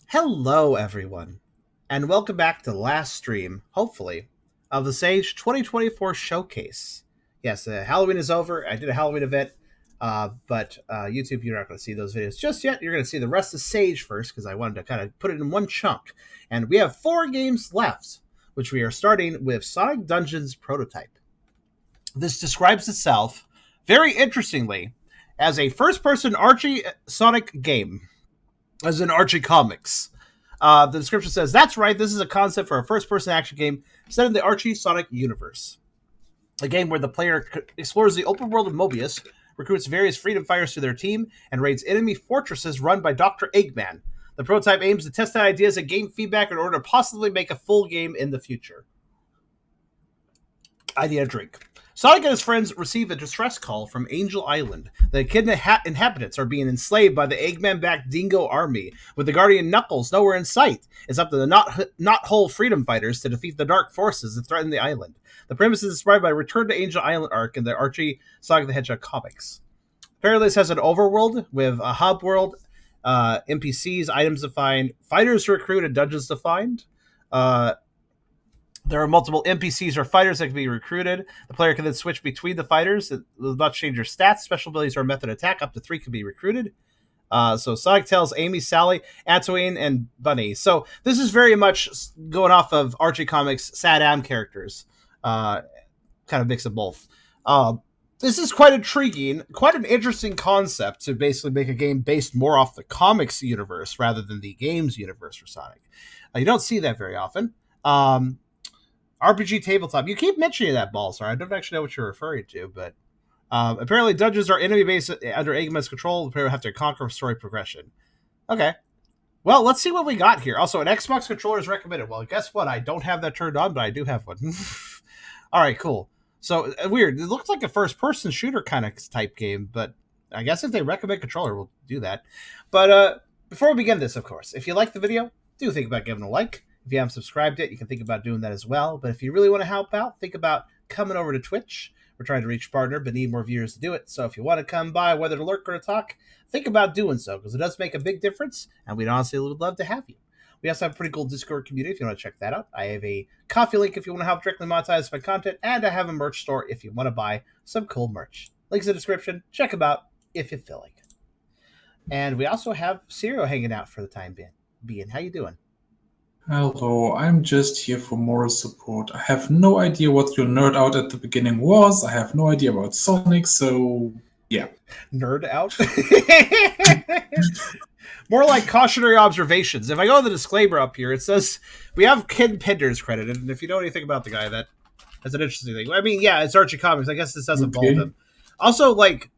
Hello, everyone, and welcome back to the last stream, hopefully, of the Sage 2024 Showcase. Yes, Halloween is over. I did a Halloween event, but YouTube, you're not going to see those videos just yet. You're going to see the rest of Sage first, because I wanted to kind of put it in one chunk. And we have 4 games left, which we are starting with Sonic Dungeons Prototype. This describes itself, very interestingly, as a first-person Archie Sonic game, as in Archie Comics. The description says, that's right, this is a concept for a first-person action game set in the Archie Sonic universe. A game where the player explores the open world of Mobius, recruits various freedom fighters to their team, and raids enemy fortresses run by Dr. Eggman. The prototype aims to test out ideas and gain feedback in order to possibly make a full game in the future. I need a drink. Sonic and his friends receive a distress call from Angel Island. The echidna inhabitants are being enslaved by the Eggman-backed Dingo army, with the Guardian Knuckles nowhere in sight. It's up to the Knot-Hole freedom fighters to defeat the dark forces that threaten the island. The premise is inspired by Return to Angel Island arc in the Archie Sonic the Hedgehog comics. Apparently, this has an overworld with a hub world, NPCs, items to find, fighters to recruit, and dungeons to find. There are multiple NPCs or fighters that can be recruited. The player can then switch between the fighters. It will not change your stats. Special abilities or method attack. Up to 3 can be recruited. So Sonic tells Amy, Sally, Antoine, and Bunny. So this is very much going off of Archie Comics' Sad Am characters. Kind of mix of both. This is quite intriguing, quite an interesting concept to basically make a game based more off the comics universe rather than the games universe for Sonic. You don't see that very often. RPG tabletop. You keep mentioning that, Balsar. I don't actually know what you're referring to, but apparently dungeons are enemy-based under Eggman's control. The player will have to conquer story progression. Okay. Well, let's see what we got here. Also, an Xbox controller is recommended. Well, guess what? I don't have that turned on, but I do have one. All right, cool. So, weird. It looks like a first-person shooter kind of type game, but I guess if they recommend controller, we'll do that. But before we begin this, of course, if you like the video, do think about giving a like. If you haven't subscribed yet, you can think about doing that as well. But if you really want to help out, think about coming over to Twitch. We're trying to reach partner, but need more viewers to do it. So if you want to come by, whether to lurk or to talk, think about doing so, because it does make a big difference, and we'd honestly would love to have you. We also have a pretty cool Discord community if you want to check that out. I have a coffee link if you want to help directly monetize my content, and I have a merch store if you want to buy some cool merch. Links in the description. Check them out if you feel like it. And we also have Sirio hanging out for the time being. How you doing? Hello, I'm just here for moral support. I have no idea what your nerd out at the beginning was. I have no idea about Sonic, so yeah. Nerd out? More like cautionary observations. If I go to the disclaimer up here, it says we have Ken Penders credited, and if you know anything about the guy, that's an interesting thing. I mean, yeah, it's Archie Comics. I guess this does involve him. Also, like,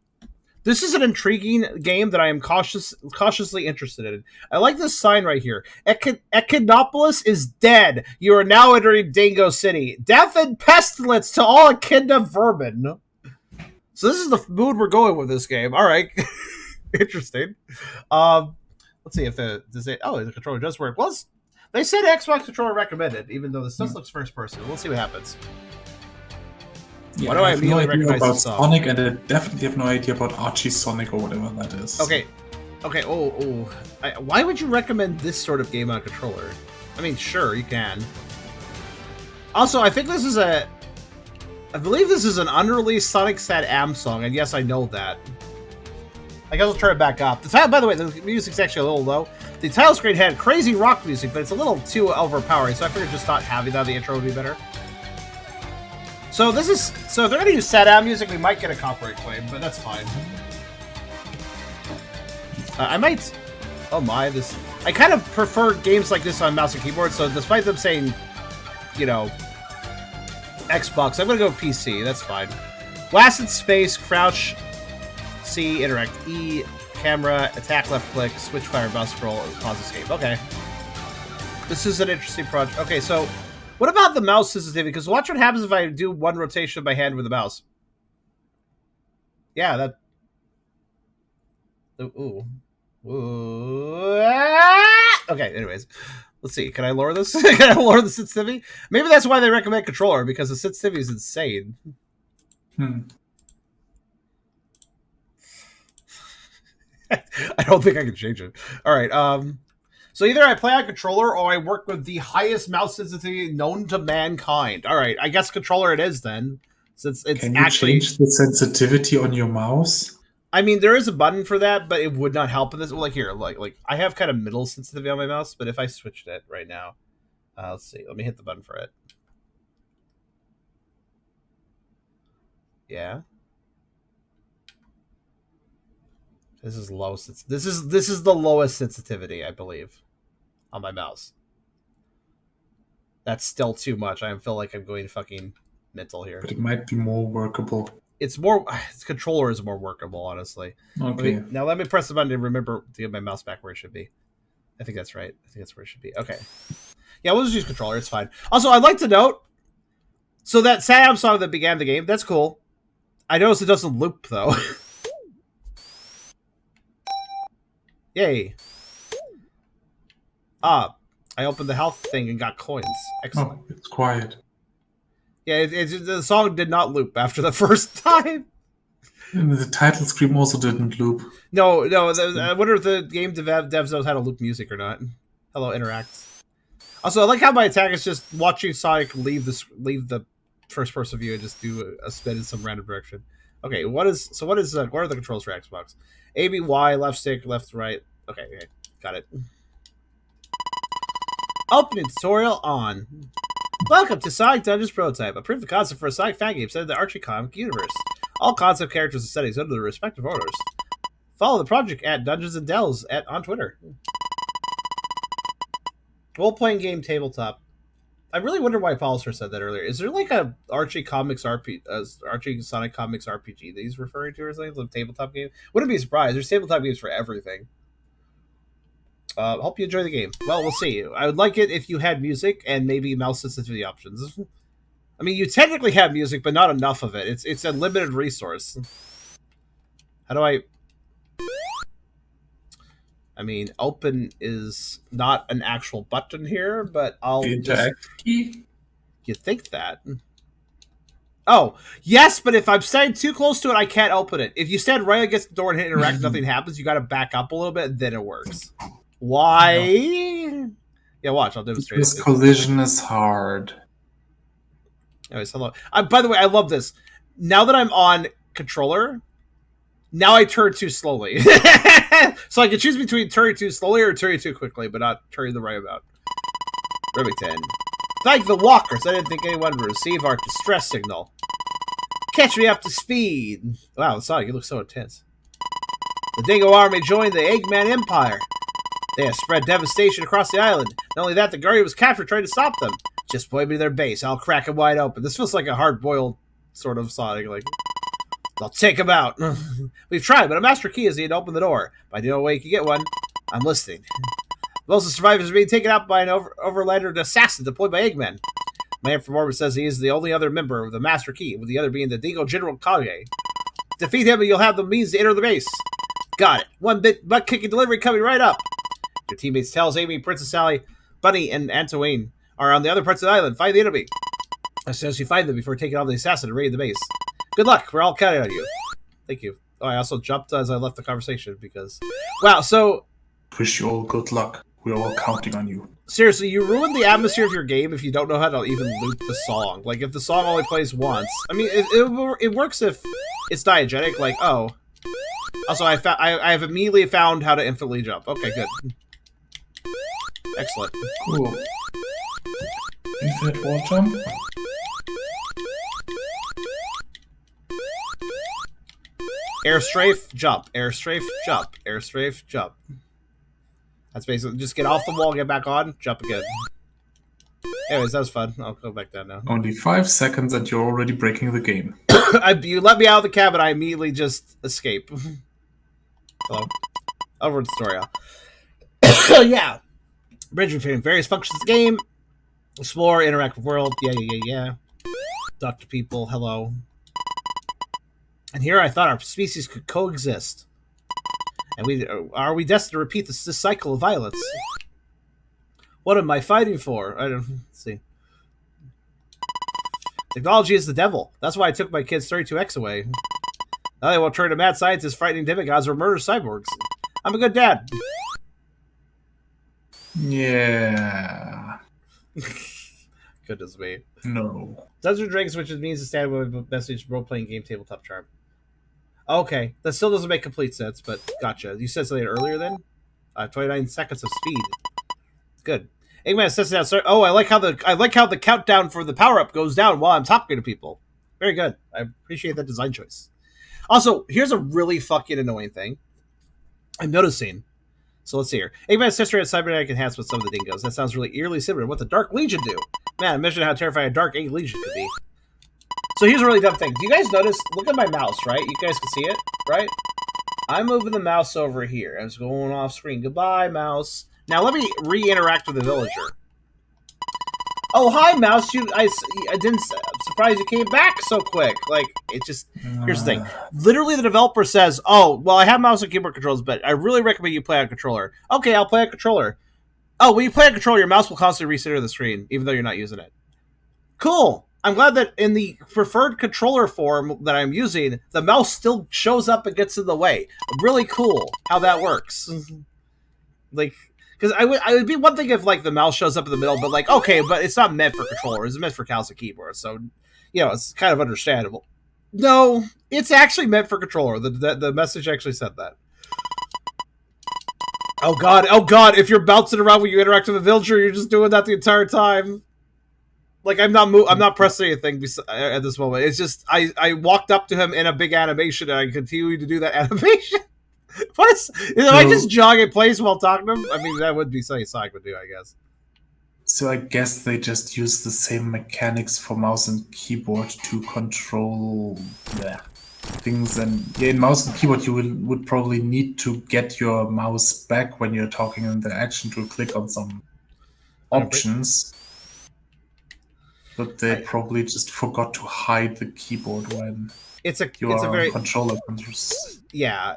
this is an intriguing game that I am cautiously interested in. I like this sign right here. Echidnopolis is dead. You are now entering Dingo City. Death and pestilence to all echidna vermin. So this is the mood we're going with this game. All right. Interesting. Let's see if the controller does work. Well, they said Xbox controller recommended, even though this does looks first person. We'll see what happens. Yeah, why do I have no immediately idea recognize about this song? Sonic, and I definitely have no idea about Archie Sonic or whatever that is. Okay. Why would you recommend this sort of game on a controller? I mean, sure, you can. Also, I think this is I believe this is an unreleased Sonic Sad Am song, and yes, I know that. I guess I'll turn it back up. The title, by the way, the music's actually a little low. The title screen had crazy rock music, but it's a little too overpowering, so I figured just not having that, the intro would be better. So if they're gonna use Sad Am music, we might get a copyright claim, but that's fine. I might. Oh my, this. I kind of prefer games like this on mouse and keyboard. So despite them saying, you know, Xbox, I'm gonna go PC. That's fine. Blast in space, crouch, C, interact, E, camera, attack, left click, switch, fire, mouse scroll, pause, escape. Okay. This is an interesting project. Okay, so. What about the mouse sensitivity? Because watch what happens if I do one rotation of my hand with the mouse. Yeah, that... Ooh. Okay, anyways. Let's see. Can I lower this? Can I lower the sensitivity? Maybe that's why they recommend controller, because the sensitivity is insane. I don't think I can change it. All right. So either I play on controller or I work with the highest mouse sensitivity known to mankind. All right, I guess controller it is then, since it's Can you actually. change the sensitivity on your mouse? I mean, there is a button for that, but it would not help in this. Well, like here, like I have kind of middle sensitivity on my mouse, but if I switched it right now, let's see. Let me hit the button for it. Yeah. This is low. This is the lowest sensitivity, I believe, on my mouse. That's still too much. I feel like I'm going fucking mental here. But it might be more workable. It's more. Controller is more workable, honestly. Okay. Now let me press the button to remember to get my mouse back where it should be. I think that's right. I think that's where it should be. Okay. Yeah, we'll just use controller. It's fine. Also, I'd like to note. So that Sam song that began the game, that's cool. I noticed it doesn't loop though. Yay. I opened the health thing and got coins. Excellent. Oh, it's quiet. Yeah, the song did not loop after the first time. And the title screen also didn't loop. No. I wonder if the game devs knows how to loop music or not. Hello, Interact. Also, I like how my attack is just watching Sonic leave the first-person view and just do a spin in some random direction. Okay, what are the controls for Xbox? A, B, Y, left stick, left, right. Okay, got it. Opening tutorial on. Welcome to Sonic Dungeons Prototype, a proof of concept for a Sonic fan game set in the Archie comic universe. All concept characters and settings under their respective orders. Follow the project at Dungeons and Dells on Twitter. Role-playing game tabletop. I really wonder why Paulister said that earlier. Is there like a Archie Comics Archie Sonic Comics RPG that he's referring to or something? Like tabletop game? Wouldn't be surprised. There's tabletop games for everything. Hope you enjoy the game. Well, we'll see. I would like it if you had music and maybe mouse sensitivity options. I mean, you technically have music, but not enough of it. It's a limited resource. How do I mean, open is not an actual button here, but I'll just... key? You think that? Oh, yes, but if I'm standing too close to it, I can't open it. If you stand right against the door and hit interact, nothing happens. You got to back up a little bit, then it works. Why? No. Yeah, watch. I'll demonstrate. This collision is hard. Anyways, hello. By the way, I love this. Now that I'm on controller, now I turn too slowly. So I can choose between turning too slowly or turning too quickly, but not turning the right amount. Remington. Thank the walkers. I didn't think anyone would receive our distress signal. Catch me up to speed. Wow, Sonic, you look so intense. The Dingo army joined the Eggman Empire. They have spread devastation across the island. Not only that, the Guardian was captured trying to stop them. Just point me to their base. I'll crack them wide open. This feels like a hard-boiled sort of Sonic. Like, I'll take them out. We've tried, but a master key is needed to open the door. If I know a way you can get one, I'm listening. Most of the survivors are being taken out by an overlanded assassin deployed by Eggman. My informant says he is the only other member of the master key, with the other being the Dingo General Kage. Defeat him and you'll have the means to enter the base. Got it. One bit butt-kicking delivery coming right up. Your teammates Tails, Amy, Princess Sally, Bunny, and Antoine are on the other parts of the island. Find the enemy. As soon as you find them before taking on the assassin and raiding the base. Good luck. We're all counting on you. Thank you. Oh, I also jumped as I left the conversation because... Wow, so... Wish you all good luck. We're all counting on you. Seriously, you ruin the atmosphere of your game if you don't know how to even loop the song. Like, if the song only plays once. I mean, it works if it's diegetic, like, oh. Also, I have immediately found how to infinitely jump. Okay, good. Excellent. Cool. Infinite wall jump? Air strafe, jump. Air strafe, jump. Air strafe, jump. That's basically just get off the wall, get back on, jump again. Anyways, that was fun. I'll go back down now. Only 5 seconds and you're already breaking the game. You let me out of the cabin, I immediately just escape. Hello. Over to tutorial. Yeah. Bridge between various functions of the game. Explore, interactive world. Yeah. Talk to people. Hello. And here I thought our species could coexist. And are we destined to repeat this cycle of violence? What am I fighting for? I don't see. Technology is the devil. That's why I took my kids 32X away. Now they won't turn to mad scientists, frightening demigods, or murder cyborgs. I'm a good dad. Yeah. Goodness me. No. Dungeons and Dragons, which means the standard message role-playing game tabletop charm. Okay, that still doesn't make complete sense, but gotcha. You said something earlier then? 29 seconds of speed. Good. Eggman says it out, sir. Oh, I like how the countdown for the power-up goes down while I'm talking to people. Very good. I appreciate that design choice. Also, here's a really fucking annoying thing I'm noticing. So let's see here. Eggman's sister has cybernetic enhancement with some of the dingoes. That sounds really eerily similar to what the Dark Legion do. Man, imagine how terrifying a Dark Egg Legion could be. So here's a really dumb thing. Do you guys notice? Look at my mouse, right? You guys can see it, right? I'm moving the mouse over here. It's going off screen. Goodbye, mouse. Now let me re-interact with the villager. Oh, hi, mouse. I didn't. I'm surprised you came back so quick. Like, it just. Here's the thing. Literally, the developer says, "Oh, well, I have mouse and keyboard controls, but I really recommend you play on controller." Okay, I'll play on controller. Oh, when you play on controller, your mouse will constantly recenter the screen, even though you're not using it. Cool. I'm glad that in the preferred controller form that I'm using, the mouse still shows up and gets in the way. Really cool how that works. Like, because I would be one thing if like the mouse shows up in the middle, but like, okay, but it's not meant for controllers. It's meant for mouse and keyboard, so it's kind of understandable. No, it's actually meant for controller. The message actually said that. Oh god! If you're bouncing around when you interact with a villager, you're just doing that the entire time. Like I'm not pressing anything at this moment. It's just I walked up to him in a big animation and I continued to do that animation. Am I just jog in place while talking to him? I mean, that would be something Sonic would do, I guess. So I guess they just use the same mechanics for mouse and keyboard to control things. And in mouse and keyboard, you would probably need to get your mouse back when you're talking in the action to click on some options. But they probably just forgot to hide the keyboard when it's a very controller controls. Yeah,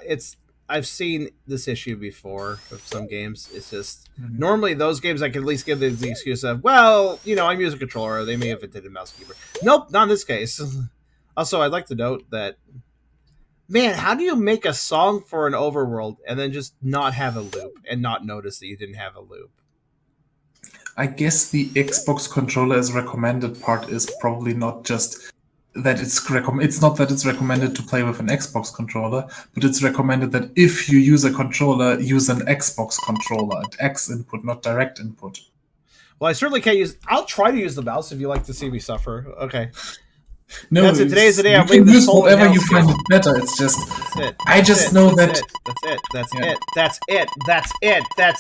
I've seen this issue before of some games. It's just normally those games I can at least give the excuse of, well, I'm using a controller. They may have intended mouse and keyboard. Nope, not in this case. Also, I'd like to note that, man, how do you make a song for an overworld and then just not have a loop and not notice that you didn't have a loop? I guess the Xbox controller as recommended part is probably not just that it's not that it's recommended to play with an Xbox controller, but it's recommended that if you use a controller, use an Xbox controller at X input, not direct input. Well, I certainly can't use. I'll try to use the mouse if you like to see me suffer. Okay. No, that's it. Today's the day I'm leaving this whole whatever you find it better. It's just that's it. I just know that That's it.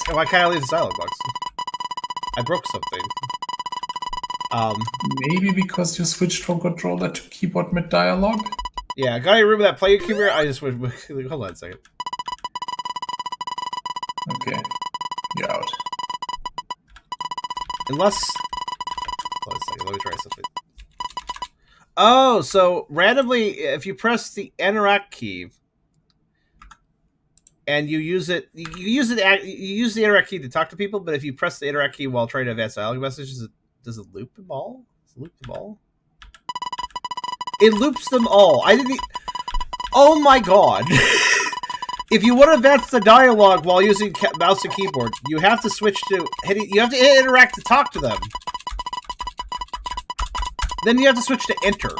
Oh, I kind of leave the dialogue box. I broke something. Maybe because you switched from controller to keyboard mid dialogue. Yeah, got any room with that play keyboard? I just went. Hold on a second. Okay, you're out. Unless, hold on a second. Let me try something. Oh, so randomly, if you press the interact key and you use the interact key to talk to people, but if you press the interact key while trying to advance dialogue messages, does it loop them all? It loops them all. I didn't. Oh my god! If you want to advance the dialogue while using mouse and keyboard, you have to switch to hitting. You have to interact to talk to them. Then you have to switch to enter.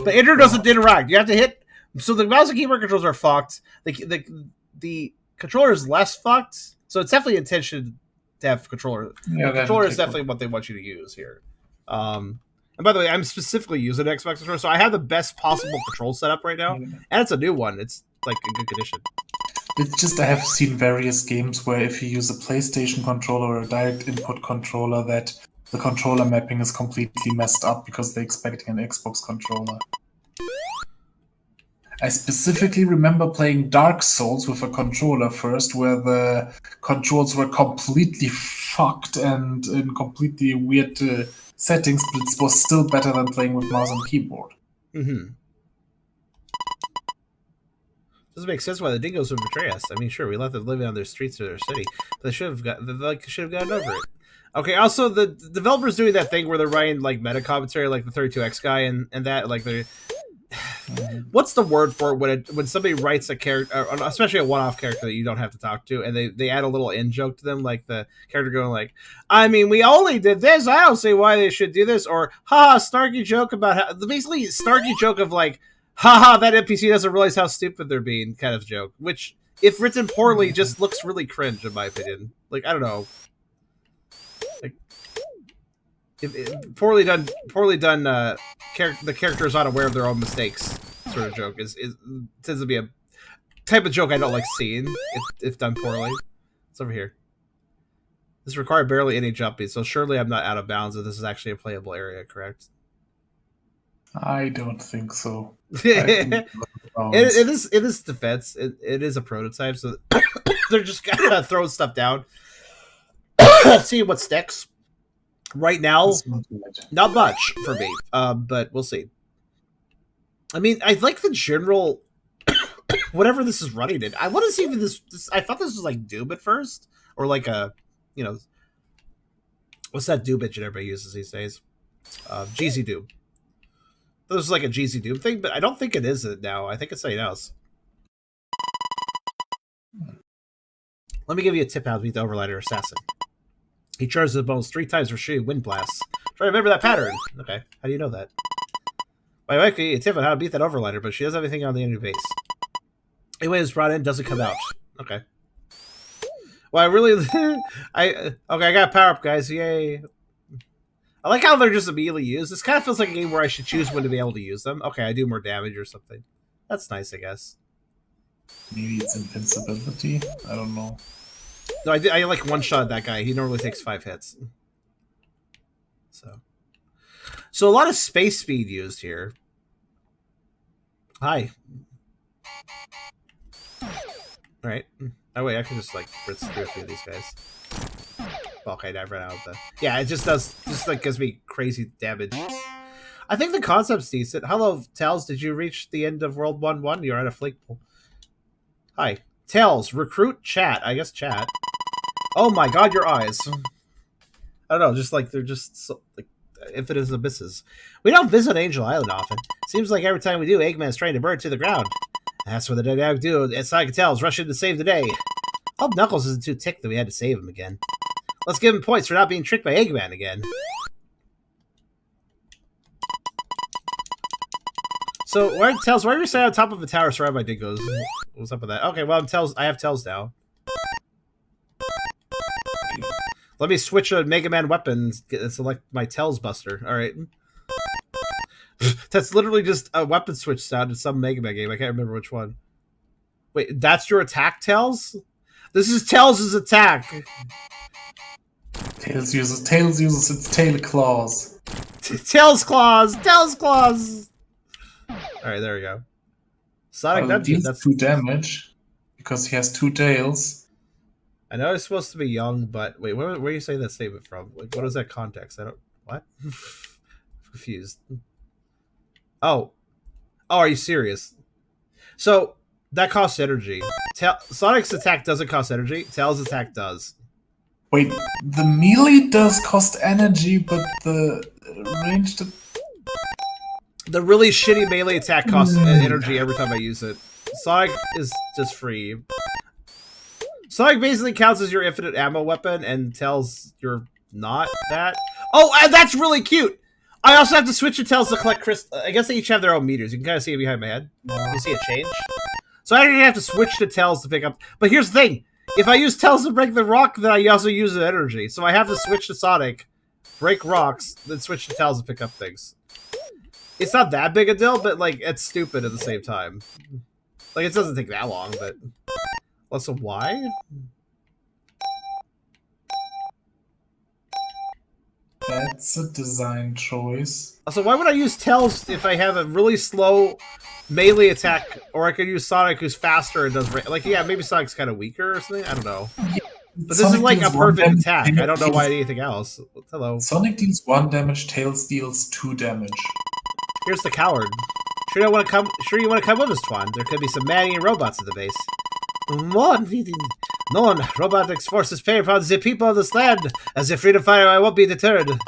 But enter doesn't interact. You have to hit. So the mouse and keyboard controls are fucked. The controller is less fucked. So it's definitely intention to have controller. Yeah, controller is definitely what they want you to use here. And by the way, I'm specifically using an Xbox controller, so I have the best possible control setup right now, and it's a new one. It's like in good condition. It's just I have seen various games where if you use a PlayStation controller or a direct input controller, that the controller mapping is completely messed up because they're expecting an Xbox controller. I specifically remember playing Dark Souls with a controller first, where the controls were completely fucked and in completely weird settings, but it was still better than playing with mouse and keyboard. Mm-hmm. Doesn't make sense why the dingoes would betray us. I mean, sure, we let them live on their streets or their city, but they should have gotten over it. Okay, also the developers doing that thing where they're writing like meta commentary, like the 32X guy and that, like they're What's the word for it when somebody writes a character, especially a one-off character that you don't have to talk to, and they add a little in joke to them, like the character going like, "I mean, we only did this. I don't see why they should do this," or "Ha, snarky joke about how," basically snarky joke of like, "Ha, that NPC doesn't realize how stupid they're being," kind of joke, which if written poorly just looks really cringe in my opinion. Like, I don't know. Like, if poorly done, the character is not aware of their own mistakes. Sort of joke is tends to be a type of joke I don't like seeing if done poorly. It's over here. This required barely any jumping, so surely I'm not out of bounds if this is actually a playable area, correct? I don't think so. In this defense, it is a prototype, so they're just gonna throw stuff down, see what sticks. Right now, not much for me, but we'll see. I mean, I like the general, whatever this is running in. I want to see if this. I thought this was like Doom at first, or like a, what's that Doom engine everybody uses these days? GZ Doom. This was like a GZ Doom thing, but I don't think it is it now. I think it's something else. Let me give you a tip how to beat the Overlighter Assassin. He charges the bones 3 times for shooting wind blasts. Try to remember that pattern. Okay, how do you know that? My wife gave me a tip on how to beat that Overlighter, but she doesn't have anything on the enemy base. Anyway, it's brought in, doesn't come out. Okay. Well, I really... okay, I got power up, guys. Yay. I like how they're just immediately used. This kind of feels like a game where I should choose when to be able to use them. Okay, I do more damage or something. That's nice, I guess. Maybe it's invincibility? I don't know. No, I like one-shot that guy. He normally takes 5 hits. So a lot of space speed used here. Hi. Alright. Oh wait, I can just like rinse through a few of these guys. Okay, I've run out of the... Yeah, it just gives me crazy damage. I think the concept's decent. Hello, Tails, did you reach the end of World 1-1? You're at a flake pool. Hi. Tails, recruit, chat. I guess chat. Oh my god, your eyes. I don't know, just like, they're just so, like, infinite abysses. We don't visit Angel Island often. Seems like every time we do, Eggman's trying to burn it to the ground. That's what the dynamic duo and Sonic and Tails rush in to save the day. Hope Knuckles isn't too ticked that we had to save him again. Let's give him points for not being tricked by Eggman again. So, Tails, why are you standing on top of a tower surrounded by dingoes? What's up with that? Okay, well, I have Tails now. Let me switch a Mega Man weapon and select my Tails Buster. Alright. That's literally just a weapon switch sound in some Mega Man game. I can't remember which one. Wait, that's your attack, Tails? This is Tails' attack. Tails uses its tail claws. Tails claws! Tails claws! Alright, there we go. Sonic Dungeon, deals 2 damage because he has 2 tails. I know it's supposed to be young, but wait, where are you saying that statement from? Like, what is that context? I don't... What? I'm confused. Oh, are you serious? So, that costs energy. Sonic's attack doesn't cost energy. Tails' attack does. Wait, the melee does cost energy, but the ranged... The really shitty melee attack costs energy every time I use it. Sonic is just free. Sonic basically counts as your infinite ammo weapon and tells you're not that. Oh, and that's really cute! I also have to switch to Tails to collect crystals. I guess they each have their own meters. You can kind of see it behind my head. You see a change? So I actually have to switch to Tails to pick up... But here's the thing. If I use Tails to break the rock, then I also use the energy. So I have to switch to Sonic, break rocks, then switch to Tails to pick up things. It's not that big a deal, but, like, it's stupid at the same time. Like, it doesn't take that long, but... Also, why? That's a design choice. Also, why would I use Tails if I have a really slow melee attack, or I could use Sonic who's faster and does... Like, yeah, maybe Sonic's kind of weaker or something? I don't know. Yeah, but this is like a perfect attack. I don't know why anything else. Hello. Sonic deals 1 damage, Tails deals 2 damage. Here's the coward. Sure you want to come with us, Twan? There could be some man-eating robots at the base. No, robotics forces prey upon the people of this land. As a freedom fighter, I won't be deterred. You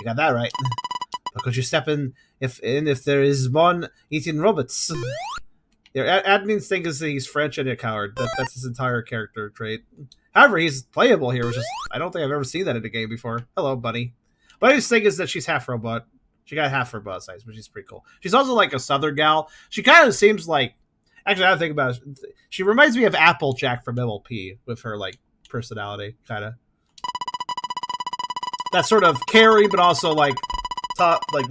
got that right. Because you step in if there is one eating robots. Yeah, admin's thing is that he's French and a coward. That's his entire character trait. However, he's playable here, which is I don't think I've ever seen that in a game before. Hello, Bunny. Bunny's thing is that she's half robot. She got half robot size, which is pretty cool. She's also like a southern gal. She kind of seems like actually I think about it, she reminds me of Applejack from MLP with her like personality, kind of. That sort of carry, but also like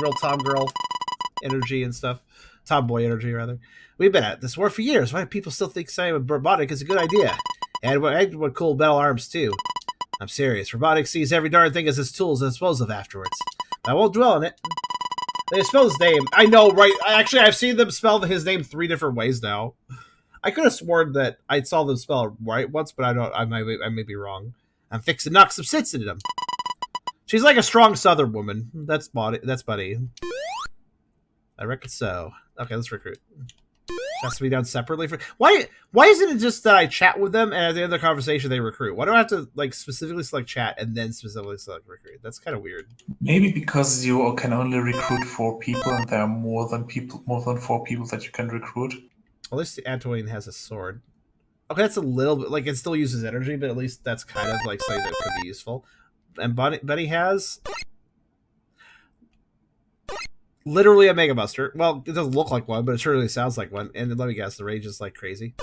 real Tom girl energy and stuff. Tomboy energy, rather. We've been at this war for years. Why do people still think science robotic is a good idea? And what cool metal arms, too. I'm serious. Robotics sees every darn thing as its tools and dispose of afterwards. I won't dwell on it. They spell his name. I know, right? Actually, I've seen them spell his name 3 different ways now. I could have sworn that I saw them spell it right once, but I may be wrong. I'm fixing to knock some sense into them. She's like a strong southern woman. That's Buddy. I reckon so. Okay, let's recruit. Has to be done separately for why isn't it just that I chat with them and at the end of the conversation they recruit? Why do I have to like specifically select chat and then specifically select recruit? That's kind of weird. Maybe because you can only recruit 4 people and there are more than 4 people that you can recruit. At least Antoine has a sword. Okay, that's a little bit like it still uses energy, but at least that's kind of like something that could be useful. And Buddy has literally a Mega Buster. Well, it doesn't look like one, but it surely sounds like one. And let me guess, the rage is like crazy.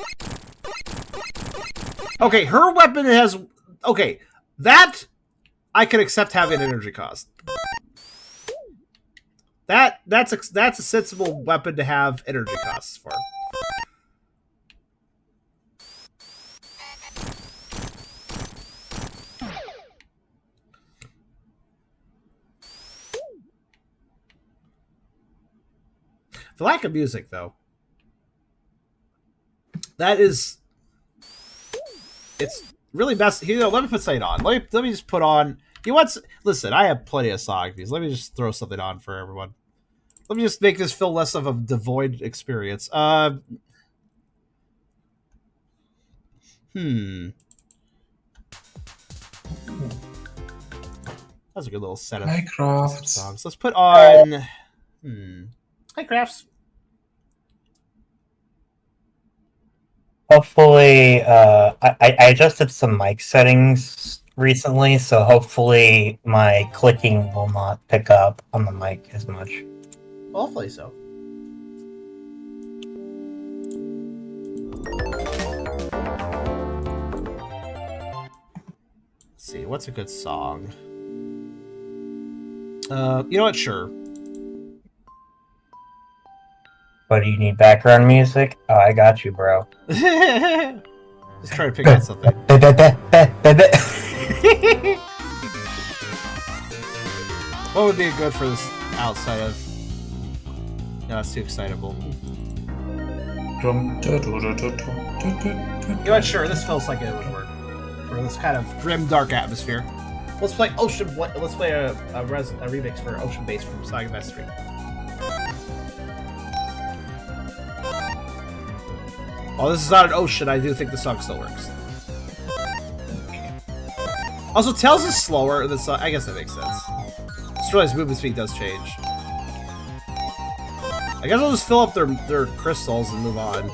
Okay, her weapon has... Okay, that I can accept having an energy cost. That's a sensible weapon to have energy costs for. The lack of music, though. That is... It's really best... You know, let me put something on. Let me just put on... Listen, I have plenty of Sonic views. Let me just throw something on for everyone. Let me just make this feel less of a devoid experience. That's a good little set of songs. Let's put on... Hi, Crafts. Hopefully, I adjusted some mic settings recently, so hopefully my clicking will not pick up on the mic as much. Hopefully so. Let's see, what's a good song? You know what? Sure. What, do you need background music? Oh, I got you, bro. Just try to pick out something. What would be good for this outside of... No, that's too excitable. You know what? Sure, this feels like it would work. For this kind of grim, dark atmosphere. Let's play Ocean... Let's play a remix for Ocean Base from Sonic Amateur 3. Oh, this is not an ocean. I do think the song still works. Also, Tails is slower. Than I guess that makes sense. Destroy's movement speed does change. I guess I'll just fill up their crystals and move on.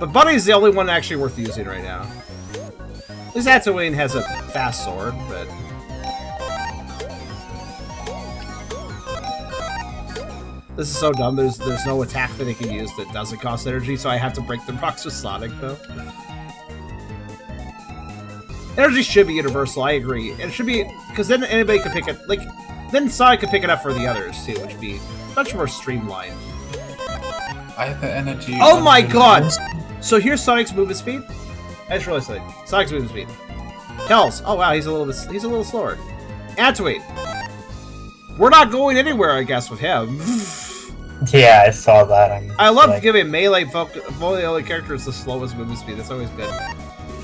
But Bunny's the only one actually worth using right now. At least Tatooine has a fast sword, but... This is so dumb. There's no attack that they can use that doesn't cost energy, so I have to break the rocks with Sonic, though. Energy should be universal, I agree. And it should be... Because then anybody can pick it... Like, then Sonic could pick it up for the others, too, which would be much more streamlined. I have the energy... Oh my god! So here's Sonic's movement speed? I just realized something. Sonic's movement speed. Tails. Oh wow, he's a little slower. Antoine. We're not going anywhere, I guess, with him. Yeah, I saw that. I love giving melee only character is the slowest movement speed. That's always good.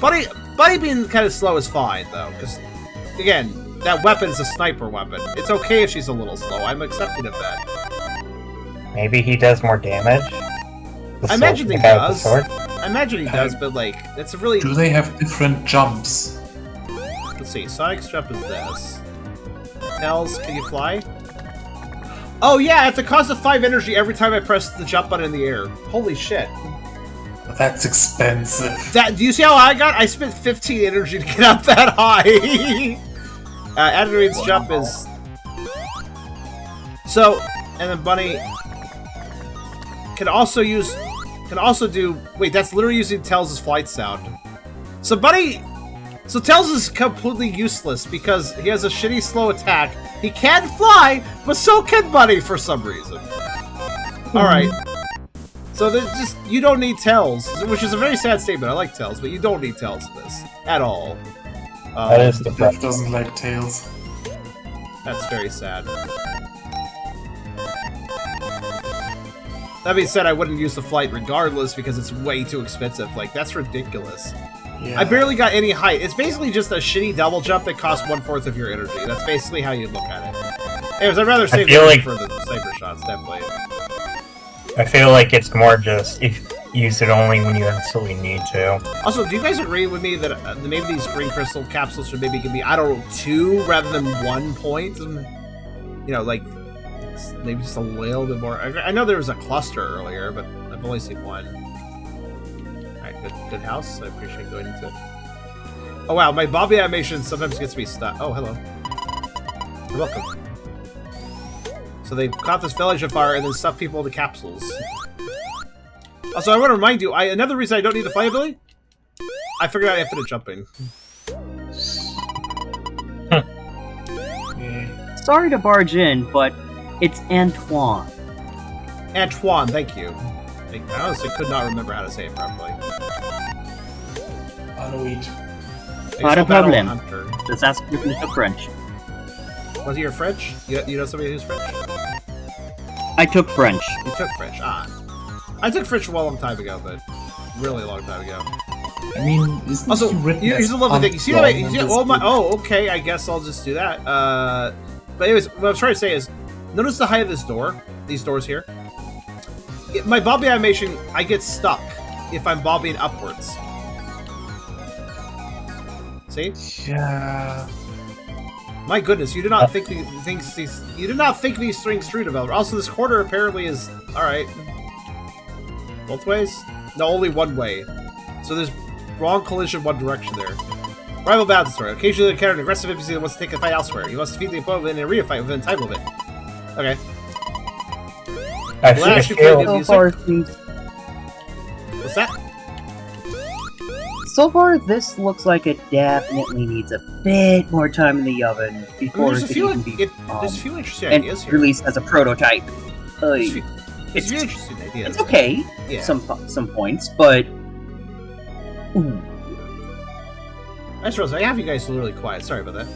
Buddy being kind of slow is fine, though, because, again, that weapon is a sniper weapon. It's okay if she's a little slow. I'm accepting of that. Maybe he does more damage? I imagine he does. I imagine he does, but, like, it's a really... Do they have different jumps? Let's see. Sonic's jump is this. Tails, can you fly? Oh yeah, at the cost of 5 energy every time I press the jump button in the air. Holy shit. That's expensive. Do you see how I got? I spent 15 energy to get up that high. Adrenalin's jump is... So, and then Bunny can also do... Wait, that's literally using Tails' flight sound. So So Tails is completely useless because he has a shitty slow attack. He can fly, but so can Bunny for some reason. Alright. So there's just, you don't need Tails, which is a very sad statement. I like Tails, but you don't need Tails in this. At all. That is the Jeff doesn't like Tails. That's very sad. That being said, I wouldn't use the flight regardless because it's way too expensive. Like, that's ridiculous. Yeah. I barely got any height. It's basically just a shitty double jump that costs 1/4 of your energy. That's basically how you look at it. Anyways, I'd rather save feel like- for the sniper shots, definitely. I feel like it's more just if use it only when you absolutely need to. Also, do you guys agree with me that maybe these green crystal capsules should maybe give me, I don't know, 2 rather than 1 point? You know, like, maybe just a little bit more. I know there was a cluster earlier, but I've only seen 1. Alright, good house. I appreciate going into it. Oh wow, my Bobby animation sometimes gets me stuck. Oh, hello. You're welcome. So they caught this village on fire and then stuffed people in the capsules. Also, I want to remind you, another reason I don't need the flight ability, I figured out infinite jumping. Yeah. Sorry to barge in, but it's Antoine. Antoine, thank you. I honestly could not remember how to say it properly. Anoid. Not a problem. Hunter. Just ask if you took French. Was he your French? You know somebody who's French? I took French. You took French. Ah. I took French a long time ago, but really long time ago. I mean, isn't Also, he written here's as the lovely thing. You see how Antoine? okay, I guess I'll just do that. But anyways, what I was trying to say is, notice the height of this door, these doors here. My bobbing animation, I get stuck if I'm bobbing upwards. See? Yeah. My goodness, you do not think these things through, developer. Also, this quarter apparently is alright. Both ways? No, only one way. So there's wrong collision one direction there. Rival battle story. Occasionally you encounter an aggressive NPC that wants to take the fight elsewhere. You must defeat the opponent in a arena fight within a time limit. Okay. I Well, actually, feel, play So far, things, What's that? so far, this looks like it definitely needs a bit more time in the oven before There's it a can few, even be there's a few interesting and ideas here. released as a prototype. There's a few It's, few interesting ideas. it's okay, Yeah. some points, but ooh, I suppose I have you guys really quiet. Sorry about that.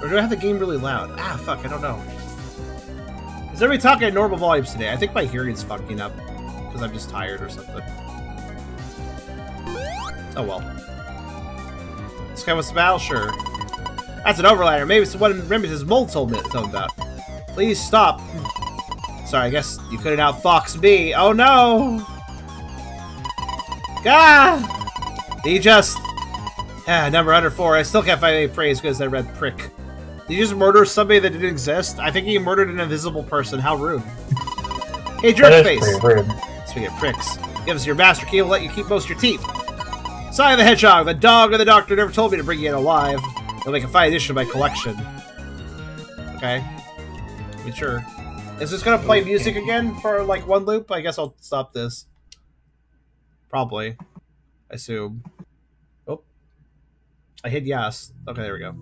Or do I have the game really loud? Ah, fuck, I don't know. Is everybody talking at normal volumes today? I think my hearing's fucking up because I'm just tired or something. Oh well. This guy wants to battle? Sure. That's an overlander. Maybe it's what Remington's Mold told me something about. Please stop. Sorry, I guess you couldn't outfox me. Oh no! Ah! He just... number 104. I still can't find any praise because I read prick. Did you just murder somebody that didn't exist? I think he murdered an invisible person. How rude. Hey, that is Jerkface. pretty rude. Speaking of pricks, give us your master key. We'll let you keep most of your teeth. Sonic the Hedgehog, the dog or the doctor never told me to bring you in alive. They'll make a fine edition of my collection. Okay. I mean, sure. Is this gonna play music again for like one loop? I guess I'll stop this. Probably. I assume. Oh. I hit yes. Okay, there we go.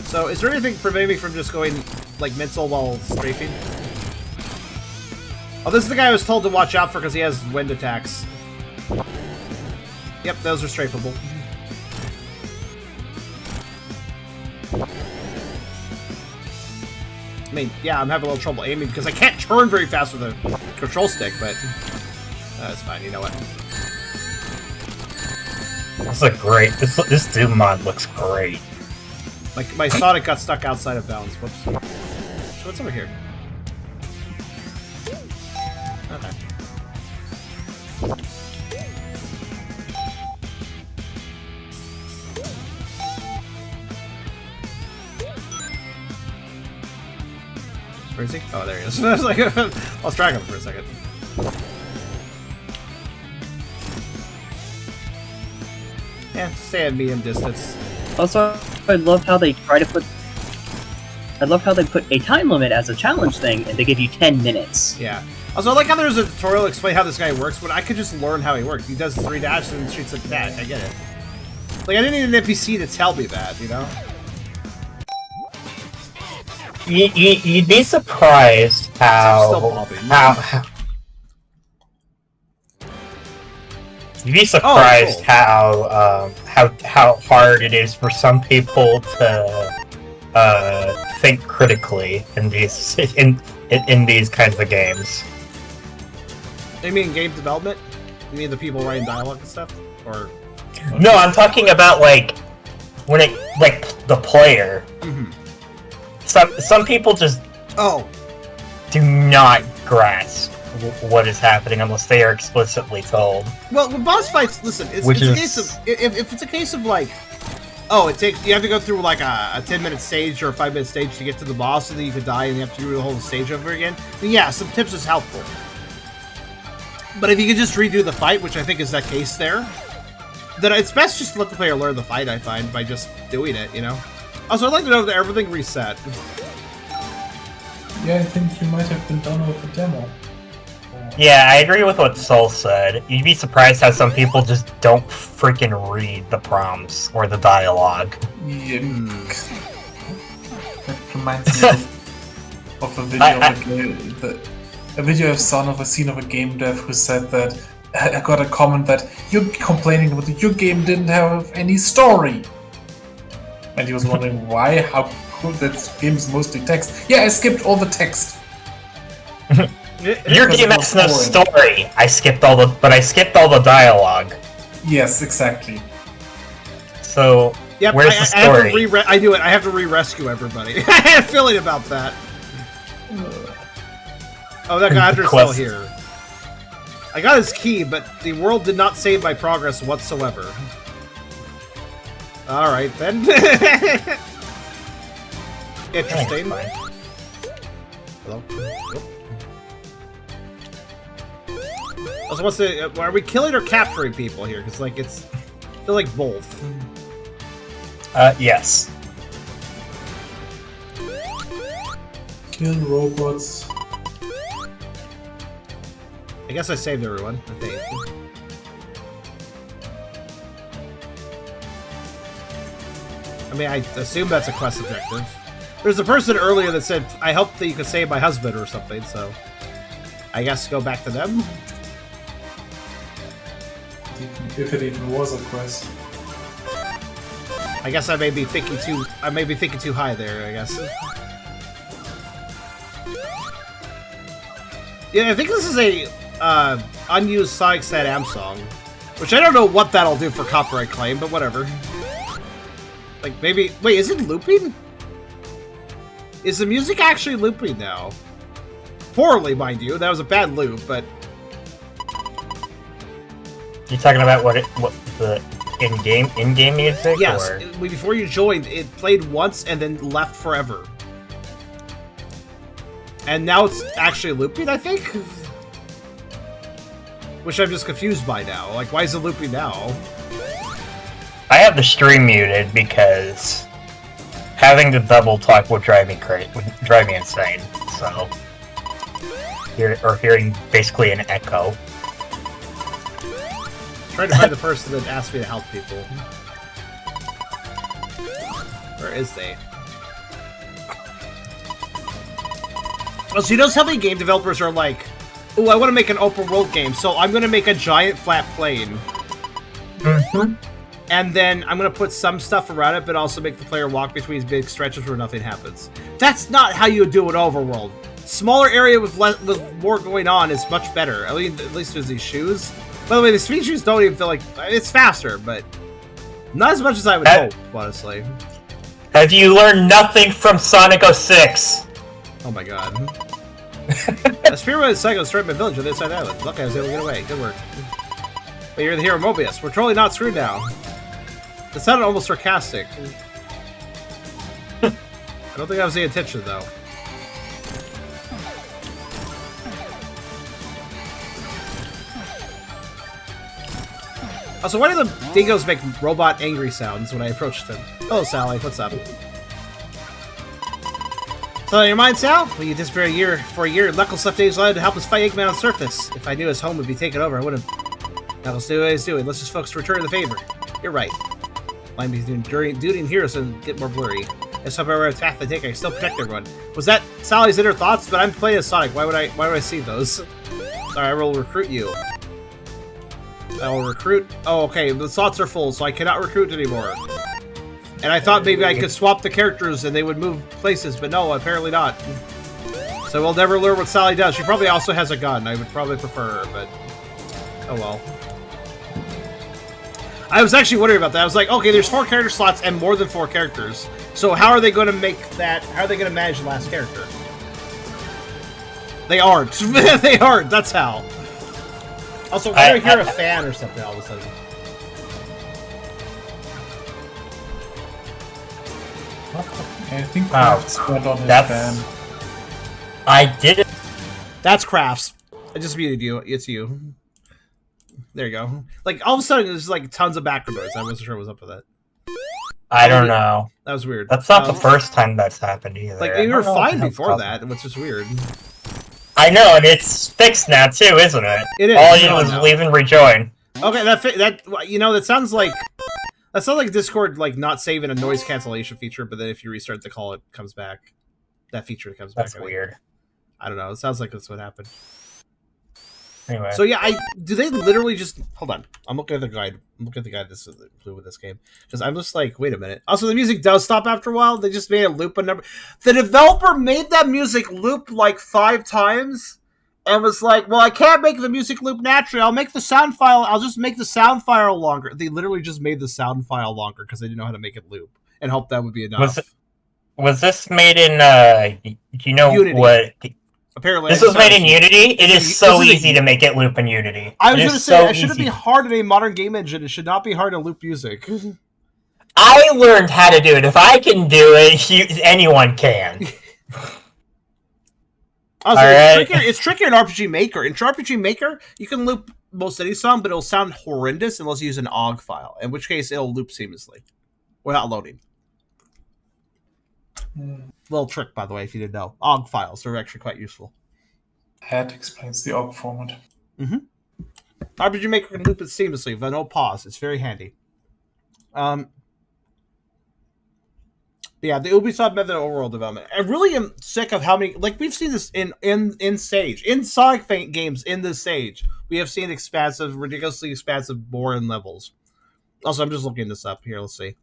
So, is there anything preventing me from just going, like, mental while strafing? Oh, this is the guy I was told to watch out for because he has wind attacks. Yep, those are strafable. I mean, yeah, I'm having a little trouble aiming because I can't turn very fast with a control stick, but that's fine, you know what? This is great. This Doom mod looks great. Like, my Sonic got stuck outside of bounds. Whoops. So what's over here? Okay. Where is he? Oh, there he is. I was like, I was tracking him for a second. Yeah, stay at medium distance. Also, I love how they try to put. I love how they put a time limit as a challenge thing, and they give you 10 minutes. Yeah. Also, I like how there's a tutorial to explain how this guy works, but I could just learn how he works. He does 3 dashes and shoots like that. I get it. Like, I didn't need an NPC to tell me that, you know? You'd be surprised how you'd be surprised cool. how hard it is for some people to think critically in these kinds of games. You mean game development? You mean the people writing dialogue and stuff? Or no, I'm talking about like when it like the player. Mm-hmm. Some people just do not grasp what is happening unless they are explicitly told. Well, with boss fights, listen, it's a case of if it's a case of like, you have to go through like a 10-minute stage or a 5-minute stage to get to the boss, and then you could die and you have to do the whole stage over again. Then yeah, some tips is helpful. But if you could just redo the fight, which I think is that case there, then it's best just to let the player learn the fight, I find, by just doing it, you know? Also, I'd like to know that everything reset. Yeah, I think you might have been done with the demo. Yeah, I agree with what Soul said. You'd be surprised how some people just don't freaking read the prompts or the dialogue. Yeah. That reminds me of a video a video I've seen of a scene of a game dev who said that I got a comment that you're complaining that your game didn't have any story. And he was wondering why, how cool that game's mostly text. Yeah, I skipped all the text. Your game has no story. I skipped all the dialogue. Yes, exactly. So yep, where's the story? I do it. I have to re-rescue everybody. I had a feeling about that. Oh, that guy is still here. I got his key, but the world did not save my progress whatsoever. Alright, then. Interesting. Hello? Also, what's the... are we killing or capturing people here? Because, like, I feel like both. Yes. Kill robots. I guess I saved everyone, I think. I mean, I assume that's a quest objective. There's a person earlier that said, I hope that you could save my husband or something, so... I guess go back to them? If it even was a quest. I guess I may be thinking too high there, I guess. Yeah, I think this is a unused Sonic Am song, which I don't know what that'll do for copyright claim, but whatever. Like maybe wait, is it looping? Is the music actually looping now? Poorly, mind you. That was a bad loop, but You're talking about what the in-game music? yes. Or? Before you joined, it played once and then left forever. And now it's actually looping, I think? Which I'm just confused by now. Like, why is it looping now? I have the stream muted because having the double talk would drive me insane. So, hearing basically an echo. Trying to find the person that asked me to help people. Where is they? Oh, so you notice how many game developers are like, oh, I want to make an open world game, so I'm going to make a giant flat plane. Mm-hmm. And then I'm going to put some stuff around it, but also make the player walk between these big stretches where nothing happens. That's not how you do an overworld. Smaller area with more going on is much better. At least there's these shoes. By the way, the speed shoes don't even feel like... It's faster, but not as much as I would hope, honestly. Have you learned nothing from Sonic 06? Oh my god. A spearman is Psycho straight my village on this side island. Look, I was able to get away. Good work. But you're the hero Mobius. We're totally not screwed now. It sounded almost sarcastic. I don't think that was the intention, though. Also, why do the dingoes make robot angry sounds when I approach them? Hello, Sally. What's up? So, your mind, Sal? We disappeared for a year. Knuckles left Dave's Island to help us fight Eggman on the surface. If I knew his home would be taken over, I would have. Knuckles knew what he's doing. Let's just focus to return the favor. You're right. Line between duty and heroes and get more blurry. If some path I take, I can still protect everyone. Was that Sally's inner thoughts? But I'm playing as Sonic. Why would I see those? Sorry, I will recruit you. I will recruit. Oh, okay. The slots are full, so I cannot recruit anymore. And I thought maybe I could swap the characters and they would move places, but no, apparently not. So we'll never learn what Sally does. She probably also has a gun. I would probably prefer her, but oh well. I was actually wondering about that. I was like, okay, there's 4 character slots and more than 4 characters. So how are they going to make that? How are they going to manage the last character? They aren't. They aren't. That's how. Also, why do I hear a fan or something all of a sudden? I think Crafts got on his fan. I did it. That's Crafts. I just muted you. It's you. There you go. Like, all of a sudden, there's like tons of background noise. I wasn't sure what was up with that. I don't know. That was weird. That's not the first time that's happened either. Like, you were fine before that, which is weird. I know, and it's fixed now too, isn't it? It is. All you do is leave and rejoin. Okay, that sounds like Discord like not saving a noise cancellation feature, but then if you restart the call, it comes back. That feature comes back. That's weird. I don't know. It sounds like that's what happened. Anyway. So yeah, do they literally just hold on? I'm looking at the guide. I'm looking at the guide that's included with this game because I'm just like, wait a minute. Also, the music does stop after a while. They just made it loop a number. The developer made that music loop like 5 times and was like, well, I can't make the music loop naturally. I'll make the sound file. I'll just make the sound file longer. They literally just made the sound file longer because they didn't know how to make it loop and hoped that would be enough. Was this made in? Do you know Unity. what? Apparently, this was made in Unity. It is so easy to make it loop in Unity. I was going to say, it shouldn't be hard in a modern game engine. It should not be hard to loop music. I learned how to do it. If I can do it, anyone can. It's trickier in RPG Maker. In RPG Maker, you can loop most any song, but it'll sound horrendous unless you use an OGG file, in which case it'll loop seamlessly without loading. Little trick, by the way, if you didn't know. OGG files are actually quite useful. That explains the OGG format. RPG Maker can loop it seamlessly with no pause. It's very handy. Yeah, the Ubisoft method of overworld development. I really am sick of how many... Like, we've seen this in Sage. In Sonic games, in this Sage, we have seen ridiculously expansive, boring levels. Also, I'm just looking this up here. Let's see.